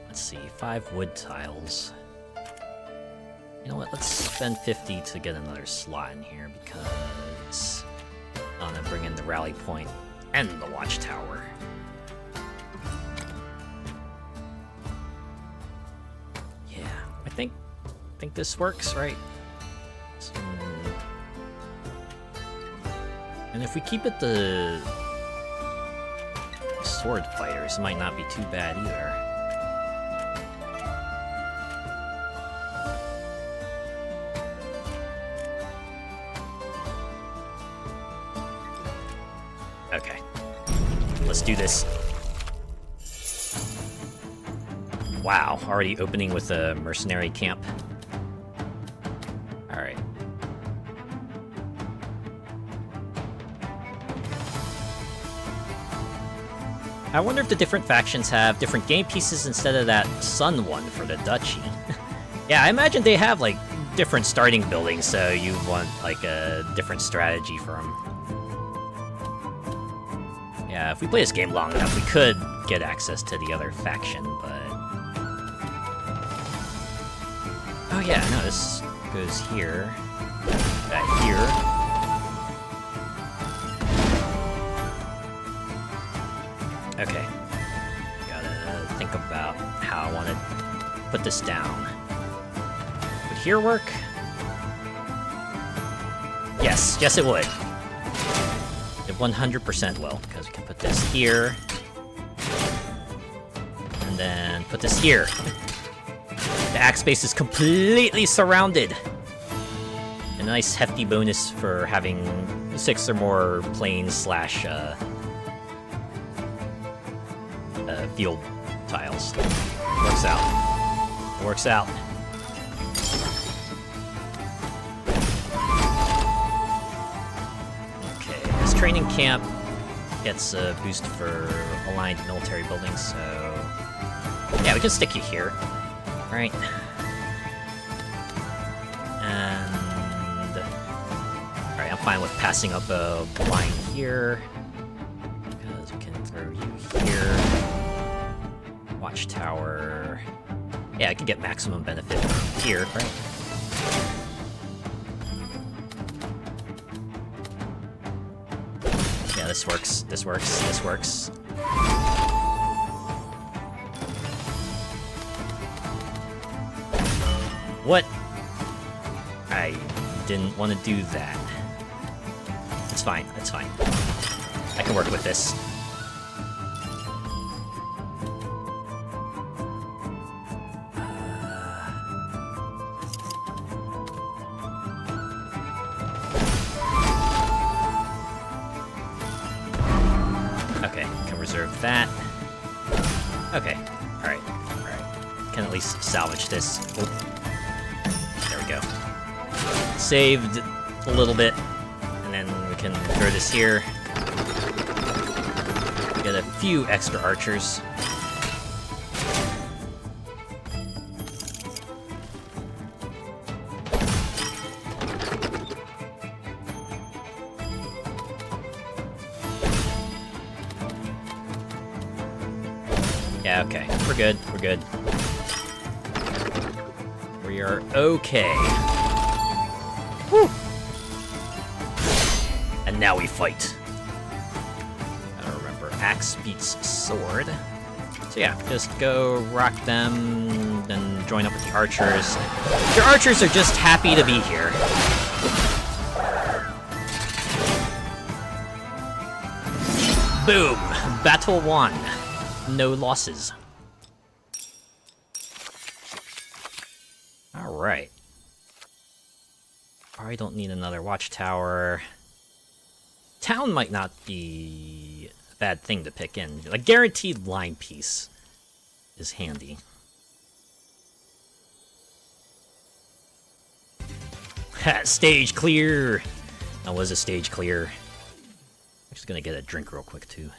Let's see, 5 wood tiles. You know what, let's spend 50 to get another slot in here, because I'm gonna bring in the rally point and the watchtower. Yeah, I think this works, right? And if we keep it the sword fighters, it might not be too bad either. Okay, let's do this. Wow, already opening with a mercenary camp. All right. I wonder if the different factions have different game pieces instead of that sun one for the Duchy. Yeah, I imagine they have, like, different starting buildings, so you want, like, a different strategy for them. Yeah, if we play this game long enough, we could get access to the other faction, but... Oh yeah, no, this goes here. That here. Okay, gotta think about how I want to put this down. Would here work? Yes, yes it would. It 100% will, because we can put this here. And then put this here. The axe base is completely surrounded. A nice hefty bonus for having 6 or more plains / field tiles. Works out. Works out. Okay, this training camp gets a boost for aligned military buildings, so... Yeah, we can stick you here. Right. And... Alright, I'm fine with passing up a line here. Because we can throw you here. Watchtower. Yeah, I can get maximum benefit from here, right? Yeah, this works. This works. This works. What? I didn't want to do that. It's fine. It's fine. I can work with this. That. Okay. Alright. Alright. Can at least salvage this. Oop. There we go. Saved a little bit. And then we can throw this here. Get a few extra archers. Yeah, okay. We're good. We're good. We are okay. Whew. now we fight. Gotta remember, axe beats sword. So yeah, just go rock them, then join up with the archers. Your archers are just happy to be here. Boom! Battle won. No losses. Alright. Probably don't need another watchtower. Town might not be a bad thing to pick in. Like, guaranteed line piece is handy. Ha! Stage clear! That was a stage clear. I'm just gonna get a drink real quick, too.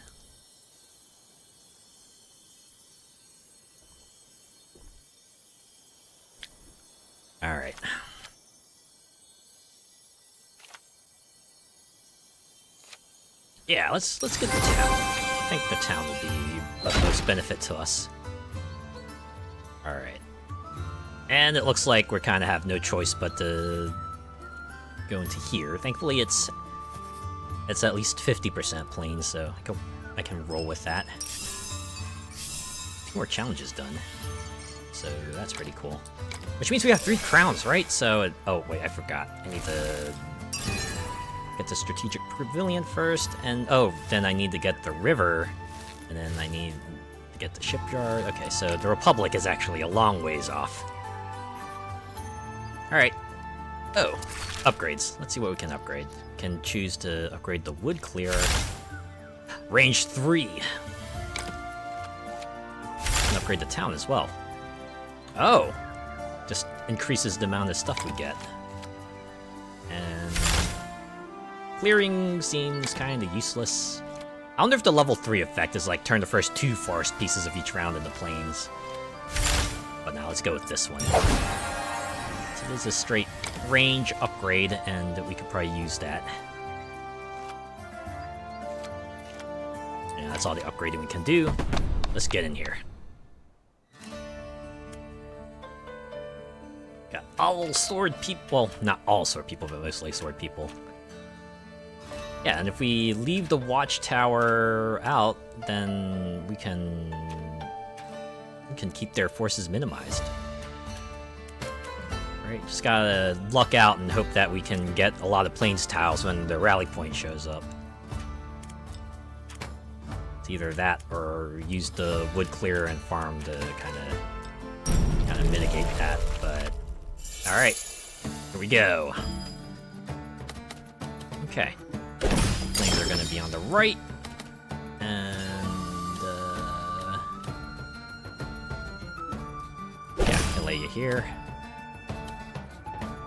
Alright. Yeah, let's get the town. I think the town will be of most benefit to us. Alright. And it looks like we kind of have no choice but to go into here. Thankfully, it's at least 50% plain, so I can roll with that. 2 more challenges done. So that's pretty cool. Which means we have 3 crowns, right? So, oh wait, I forgot. I need to get the strategic pavilion first, and oh, then I need to get the river, and then I need to get the shipyard. Okay, so the Republic is actually a long ways off. Alright. Oh, upgrades. Let's see what we can upgrade. Can choose to upgrade the wood clear. Range 3. Can upgrade the town as well. Oh! Just increases the amount of stuff we get. And clearing seems kind of useless. I wonder if the level 3 effect is like turn the first 2 forest pieces of each round into plains. But now let's go with this one. So this is a straight range upgrade, and we could probably use that. Yeah, that's all the upgrading we can do. Let's get in here. Got all sword people. Well, not all sword people, but mostly sword people. Yeah, and if we leave the watchtower out, then we can keep their forces minimized. Right, just gotta luck out and hope that we can get a lot of plains tiles when the rally point shows up. It's either that or use the wood clear and farm to kind of mitigate that. But all right, here we go. Okay. Planes are going to be on the right, and yeah, I can lay you here.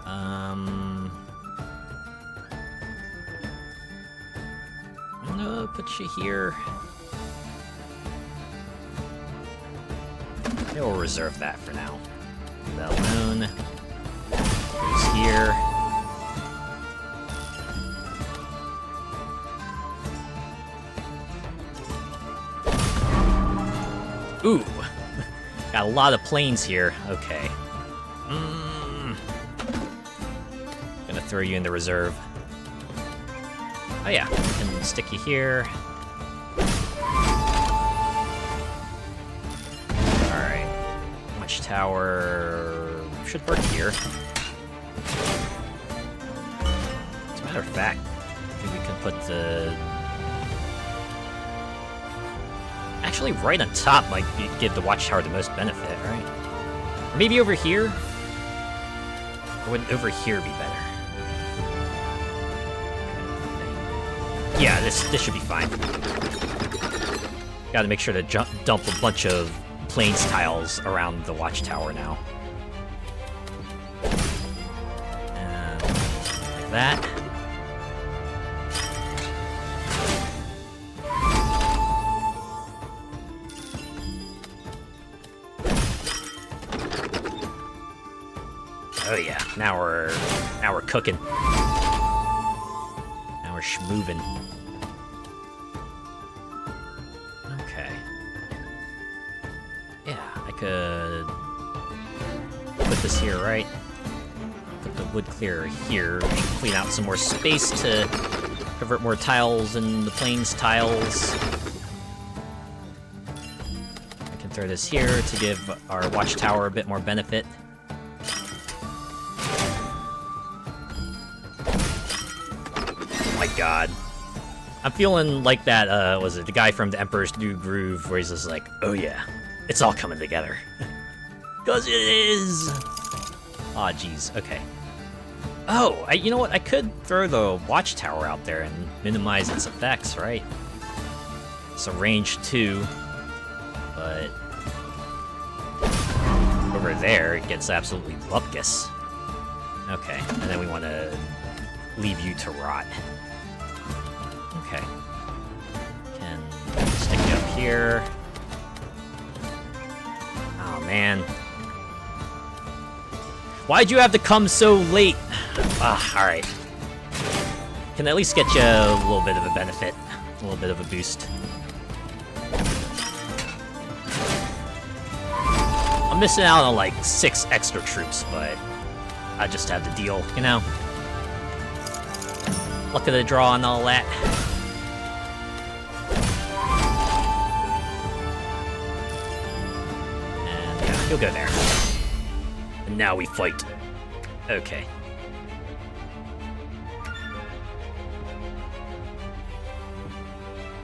I'm gonna put you here. Okay, we'll reserve that for now. That alone goes here. Ooh, got a lot of planes here. Okay. Gonna throw you in the reserve. Oh yeah, I can stick you here. Alright. Watchtower should work here. As a matter of fact, maybe we can put the... Actually, right on top might give the watchtower the most benefit, right? Or maybe over here? Or would over here be better? Yeah, this should be fine. Gotta make sure to dump a bunch of plains tiles around the watchtower now. And like that. Oh yeah, now we're cooking. Now we're schmoovin'. Okay. Yeah, I could put this here, right? Put the wood clearer here. Clean out some more space to Convert more tiles in the plains tiles. I can throw this here to give our watchtower a bit more benefit. Oh my god. I'm feeling like that, was it the guy from The Emperor's New Groove, where he's just like, oh yeah, it's all coming together. 'Cause it is! Aw, jeez, okay. Oh, you know what? I could throw the watchtower out there and minimize its effects, right? It's a range 2, but over there it gets absolutely lupkus. Okay, and then we want to leave you to rot. Okay. Can stick you up here. Oh man. Why'd you have to come so late? Ah, alright. Can at least get you a little bit of a benefit. A little bit of a boost. I'm missing out on like 6 extra troops, but I just have to deal, you know? Luck of the draw and all that. And yeah, you'll go there. And now we fight. Okay.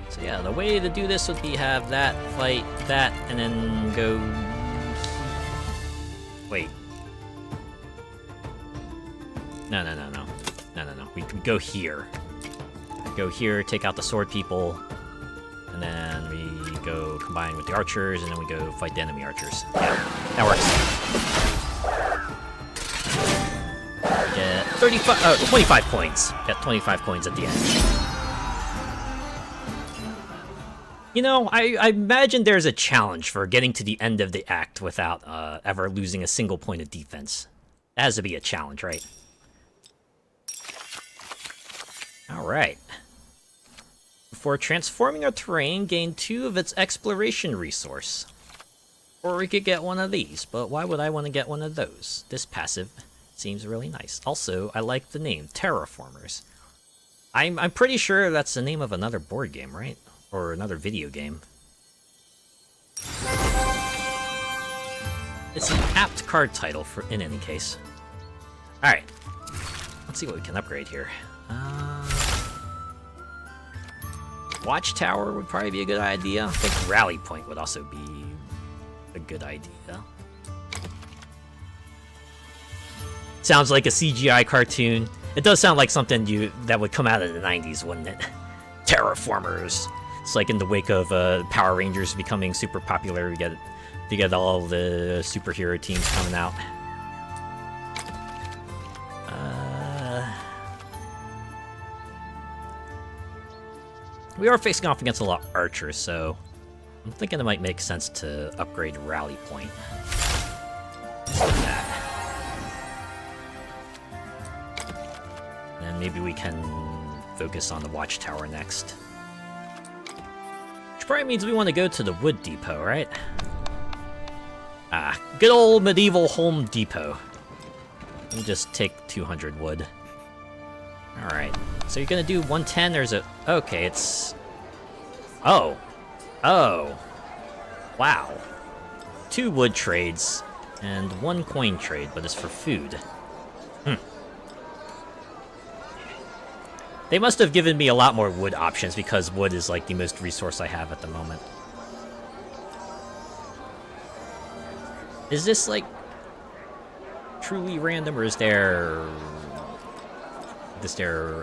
So yeah, the way to do this would be have that, fight that, and then go... Wait. No. We can go here. Go here, take out the sword people, and then we go combine with the archers, and then we go fight the enemy archers. Yeah, that works. Get 25 coins. Got 25 coins at the end. You know, I imagine there's a challenge for getting to the end of the act without ever losing a single point of defense. That has to be a challenge, right? Alright. Before transforming our terrain, gain 2 of its exploration resource. Or we could get one of these, but why would I want to get one of those? This passive seems really nice. Also, I like the name, Terraformers. I'm pretty sure that's the name of another board game, right? Or another video game. It's an apt card title in any case. Alright. Let's see what we can upgrade here. Watchtower would probably be a good idea. I think Rally Point would also be a good idea. Sounds like a CGI cartoon. It does sound like something that would come out of the 90s, wouldn't it? Terraformers. It's like in the wake of Power Rangers becoming super popular. You get all the superhero teams coming out. We are facing off against a lot of archers, so I'm thinking it might make sense to upgrade Rally Point. Like that. And maybe we can focus on the Watchtower next. Which probably means we want to go to the Wood Depot, right? Ah, good old medieval Home Depot. We'll just take 200 wood. Alright, so you're gonna do 110, or is it... Okay, it's... Oh. Wow. 2 wood trades, and 1 coin trade, but it's for food. They must have given me a lot more wood options, because wood is like the most resource I have at the moment. Is this like... truly random, or is there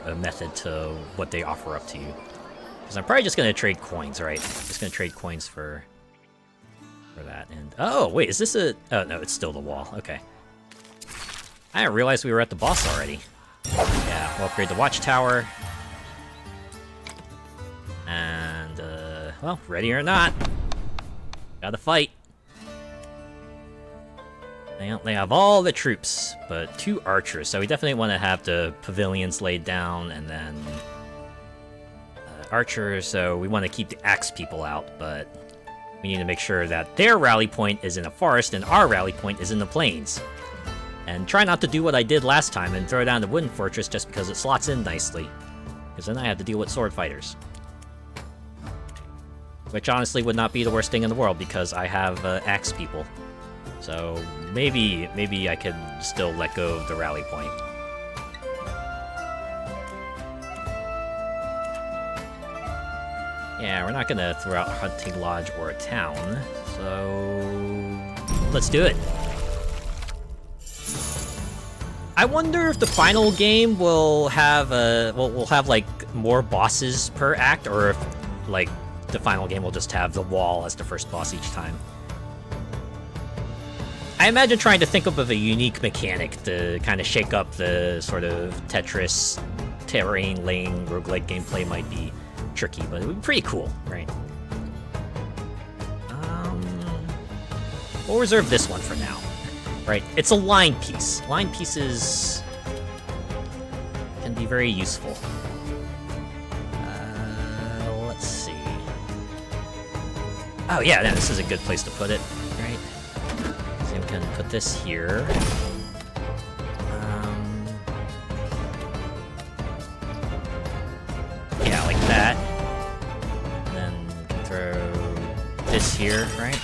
a method to what they offer up to you? Because I'm probably just gonna trade coins, right? Just gonna trade coins for that. And oh wait, is this a... Oh no, it's still the wall. Okay. I didn't realize we were at the boss already. Yeah, we'll upgrade the Watchtower. And well, ready or not, gotta fight. They have all the troops, but 2 archers, so we definitely want to have the pavilions laid down, and then archers, so we want to keep the axe people out, but we need to make sure that their rally point is in a forest and our rally point is in the plains. And try not to do what I did last time and throw down the wooden fortress just because it slots in nicely. because then I have to deal with sword fighters. Which honestly would not be the worst thing in the world, because I have axe people. So maybe I could still let go of the rally point. Yeah, we're not gonna throw out Hunting Lodge or a town, so let's do it. I wonder if the final game will have we'll have like more bosses per act, or if like the final game will just have the wall as the first boss each time. I imagine trying to think of a unique mechanic to kind of shake up the sort of Tetris terrain laying roguelike gameplay might be tricky, but it would be pretty cool, right? We'll reserve this one for now. Right, it's a line piece. Line pieces can be very useful. Let's see. Oh yeah, no, this is a good place to put it, right? So we can put this here. Yeah, like that. And then we can throw this here, right?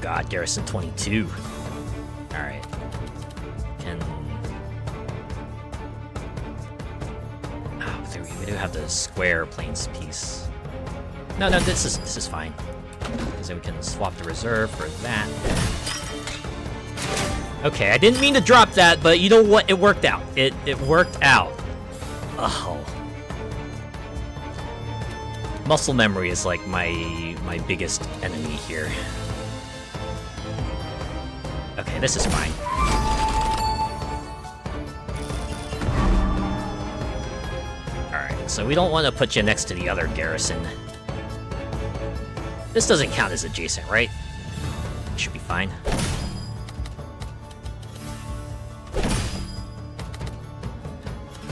God, Garrison 22. Alright. We do have the square plains piece. No, this is fine. So we can swap the reserve for that. Okay, I didn't mean to drop that, but you know what? It worked out. It worked out. Oh. Muscle memory is like my biggest enemy here. Okay, this is fine. Alright, so we don't want to put you next to the other garrison. This doesn't count as adjacent, right? Should be fine.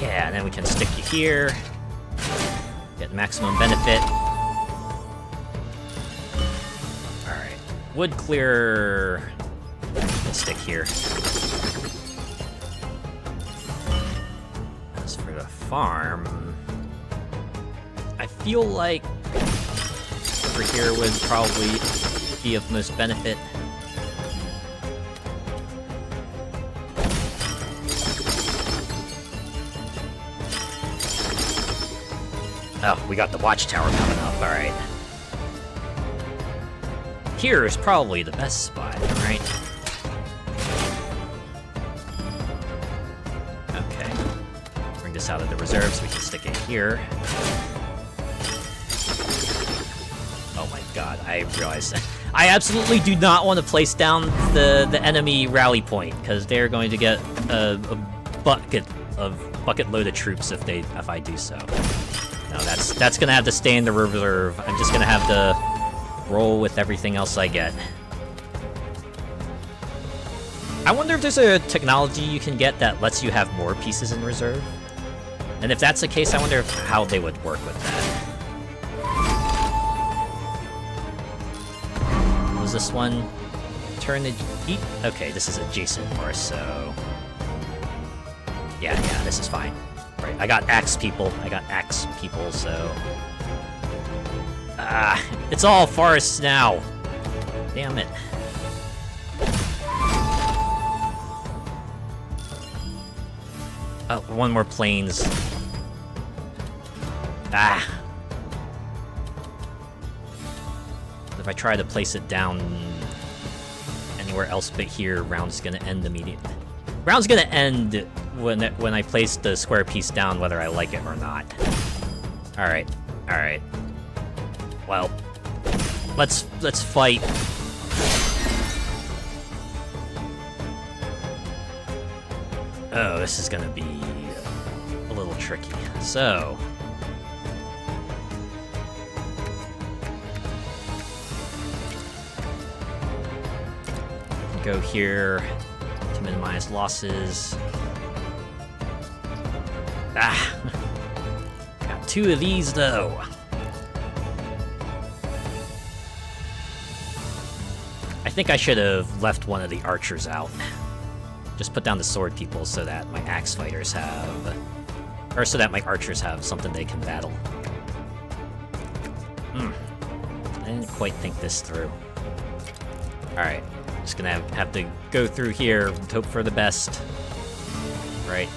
Yeah, and then we can stick you here. Get maximum benefit. Alright. Wood clear... Let's stick here. As for the farm... I feel like... over here would probably be of most benefit. Oh, we got the watchtower coming up, alright. Here is probably the best spot, right? Okay. Bring this out of the reserve so we can stick it here. Oh my god, I realized that. I absolutely do not want to place down the enemy rally point, because they're going to get a bucket load of troops if I do so. No, that's gonna have to stay in the reserve. I'm just gonna have to roll with everything else I get. I wonder if there's a technology you can get that lets you have more pieces in reserve. And if that's the case, I wonder how they would work with that. Was this one turn the eat? Okay, this is adjacent for us, so yeah, this is fine. Right, I got axe people, so... it's all forests now! Damn it. Oh, one more plains. If I try to place it down anywhere else but here, round's gonna end immediately. Round's gonna end when I place the square piece down, whether I like it or not. Alright. Well, let's fight. Oh, this is gonna be a little tricky. So... go here to minimize losses. Got two of these though. I think I should have left one of the archers out. just put down the sword people so that my axe fighters have... Or so that my archers have something they can battle. I didn't quite think this through. Alright, just gonna have to go through here and hope for the best. Right.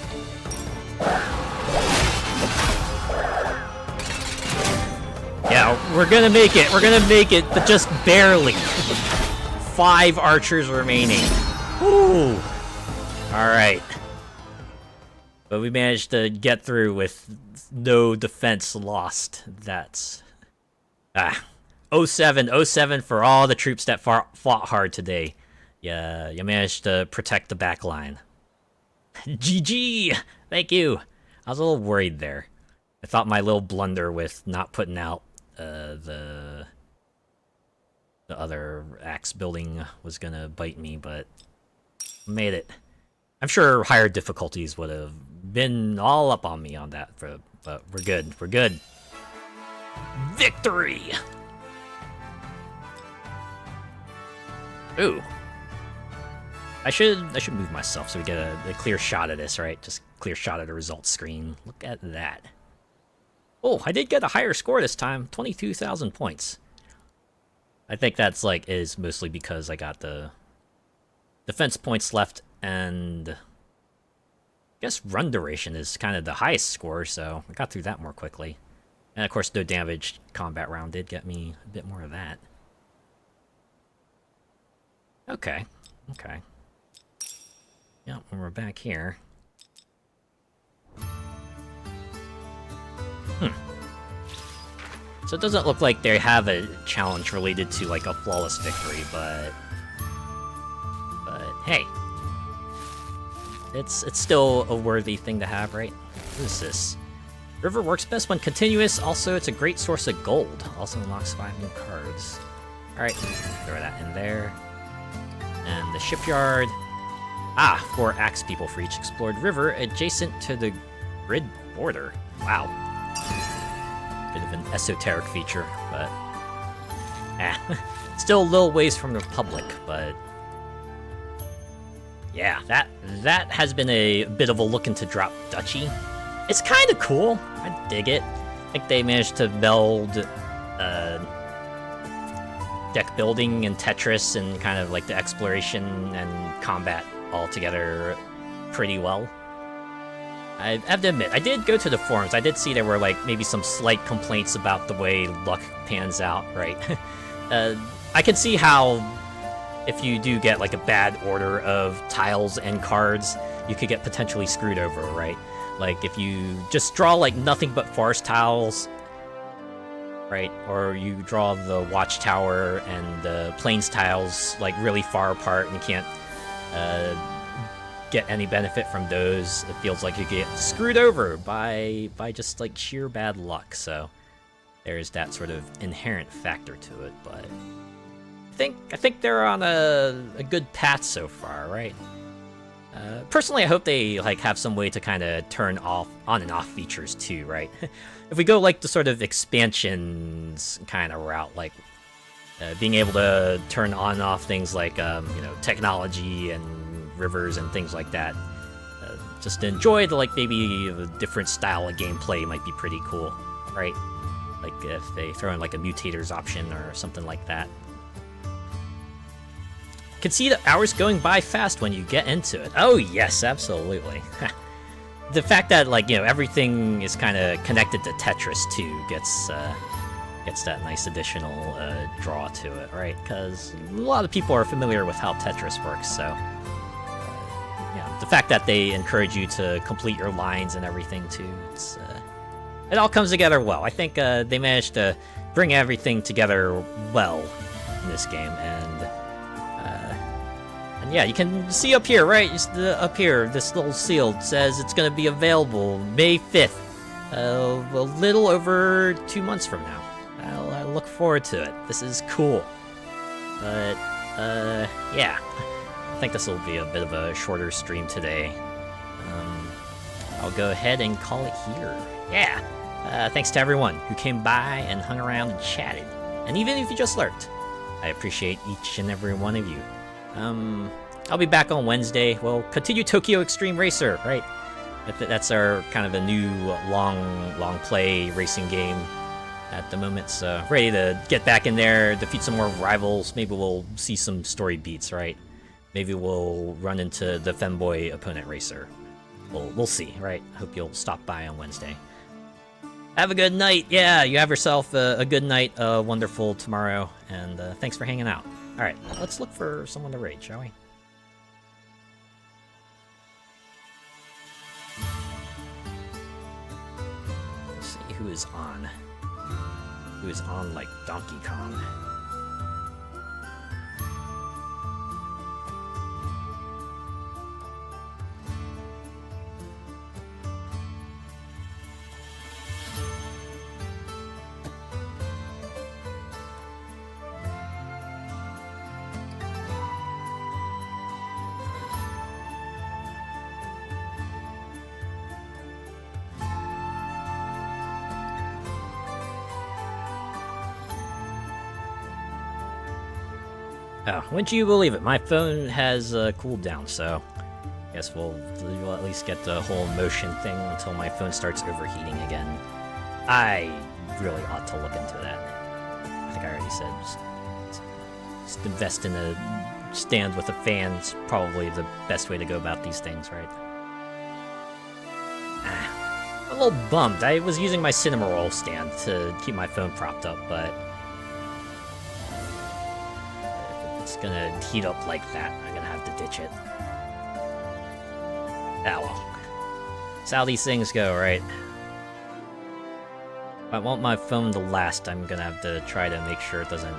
Yeah, we're gonna make it, but just barely. 5 archers remaining. Woo! Alright. But we managed to get through with no defense lost. That's... 07 for all the troops that fought hard today. Yeah, you managed to protect the back line. GG! Thank you! I was a little worried there. I thought my little blunder with not putting out the other axe building was gonna bite me, but made it. I'm sure higher difficulties would have been all up on me on that, but we're good. We're good. Victory! Ooh. I should move myself so we get a clear shot of this, right? Just clear shot of the results screen. Look at that. Oh, I did get a higher score this time. 22,000 points. I think that's is mostly because I got the defense points left, and I guess run duration is kind of the highest score, so I got through that more quickly. And of course, no damage combat round did get me a bit more of that. Okay. Yeah, when we're back here. So it doesn't look like they have a challenge related to a flawless victory, but hey, it's still a worthy thing to have, right? What is this? River works best when continuous. Also, it's a great source of gold. Also unlocks 5 new cards. All right, throw that in there. And the shipyard. 4 axe people for each explored river adjacent to the grid border. Wow. Bit of an esoteric feature, but... Still a little ways from the Republic, but... Yeah, that has been a bit of a look into drop Duchy. It's kind of cool. I dig it. I think they managed to meld deck building and Tetris and kind of the exploration and combat all together pretty well. I have to admit, I did go to the forums. I did see there were maybe some slight complaints about the way luck pans out, right? I can see how if you do get a bad order of tiles and cards, you could get potentially screwed over, right? If you just draw nothing but forest tiles, right? Or you draw the watchtower and the plains tiles really far apart and you can't get any benefit from those. It feels like you get screwed over by just sheer bad luck. So there's that sort of inherent factor to it, but I think they're on a good path so far, right? Personally, I hope they have some way to kind of turn on and off features too, right? If we go the sort of expansions kind of route, being able to turn on and off things technology and rivers and things like that, just to enjoy the maybe a different style of gameplay might be pretty cool, right? If they throw in a mutators option or something like that. Can see the hours going by fast when you get into it. Oh yes, absolutely. The fact that everything is kind of connected to Tetris too gets that nice additional draw to it, right? Because a lot of people are familiar with how Tetris works, so yeah, the fact that they encourage you to complete your lines and everything too, it all comes together well. I think they managed to bring everything together well in this game, and yeah, you can see up here, right? Up here, this little seal says it's going to be available May 5th, a little over 2 months from now. I look forward to it. This is cool. But, yeah. I think this will be a bit of a shorter stream today. I'll go ahead and call it here. Yeah. Thanks to everyone who came by and hung around and chatted. And even if you just lurked, I appreciate each and every one of you. I'll be back on Wednesday. We'll continue Tokyo Extreme Racer, right? That's our kind of a new long play racing game at the moment. So ready to get back in there, defeat some more rivals. Maybe we'll see some story beats, right? Maybe we'll run into the femboy opponent racer. We'll see, right? Hope you'll stop by on Wednesday. Have a good night. Yeah, you have yourself a good night, wonderful tomorrow, and thanks for hanging out. All right, let's look for someone to raid, shall we? Let's see who is on. Who is on like Donkey Kong. Oh, wouldn't you believe it? My phone has cooled down, so I guess we'll at least get the whole motion thing until my phone starts overheating again. I really ought to look into that. I think I already said just invest in a stand with a fan is probably the best way to go about these things, right? I'm a little bummed. I was using my cinema roll stand to keep my phone propped up, but it's gonna heat up like that. I'm gonna have to ditch it. Ah, well. That's how these things go, right? If I want my phone to last, I'm gonna have to try to make sure it doesn't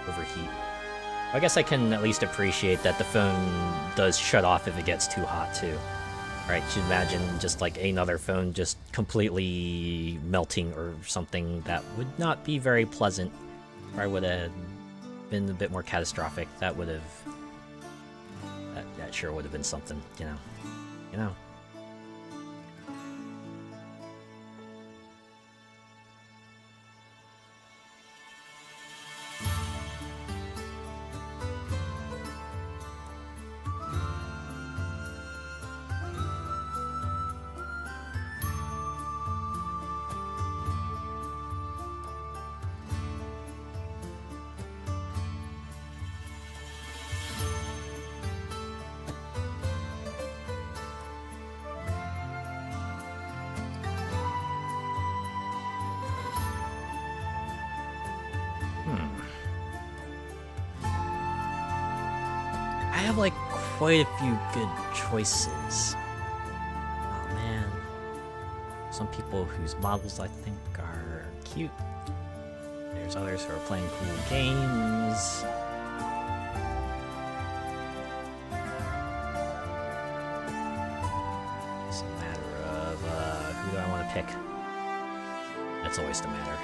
overheat. I guess I can at least appreciate that the phone does shut off if it gets too hot, too. Right? You should imagine just like another phone just completely melting or something. That would not be very pleasant. Or I would have been a bit more catastrophic. That would have... That sure would have been something, you know. You know. I have like quite a few good choices. Oh man. Some people whose models I think are cute. There's others who are playing cool games. It's a matter of who do I want to pick? That's always the matter.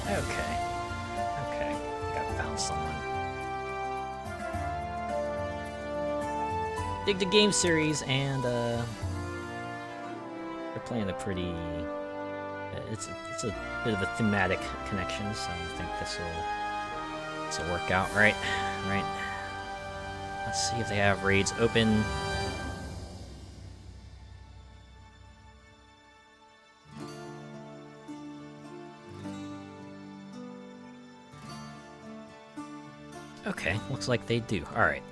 Okay. Okay. I think I found someone. Dig the game series, and they're playing a pretty. It's a bit of a thematic connection, so I think this will work out. Right. Let's see if they have raids open. Okay, looks like they do. Alright.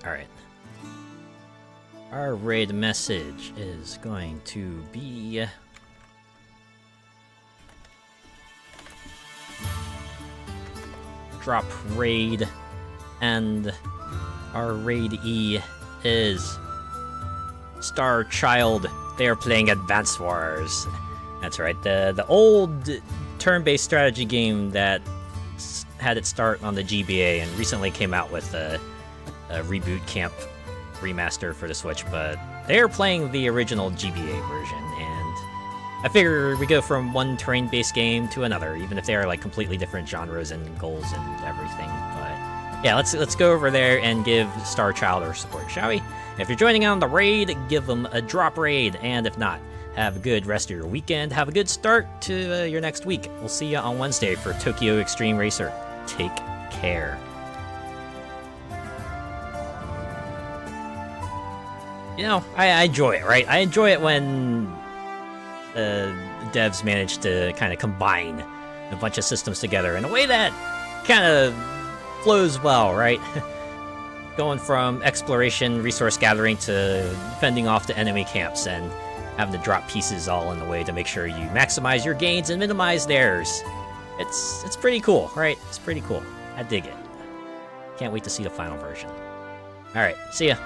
Our raid message is going to be... drop raid, and our raid-E is Star Child. They are playing Advance Wars. That's right, the old turn-based strategy game that had its start on the GBA and recently came out with a Reboot Camp remaster for the Switch, but they're playing the original GBA version, and I figure we go from one terrain-based game to another, even if they are like completely different genres and goals and everything. But yeah, let's go over there and give Star Child our support, shall we? If you're joining on the raid, give them a drop raid, and if not, have a good rest of your weekend. Have a good start to your next week. We'll see you on Wednesday for Tokyo Extreme Racer. Take care. You know, I enjoy it, right? I enjoy it when devs manage to kind of combine a bunch of systems together in a way that kind of flows well, right? Going from exploration, resource gathering, to fending off the enemy camps and having to drop pieces all in the way to make sure you maximize your gains and minimize theirs. It's pretty cool, right? It's pretty cool. I dig it. Can't wait to see the final version. Alright, see ya.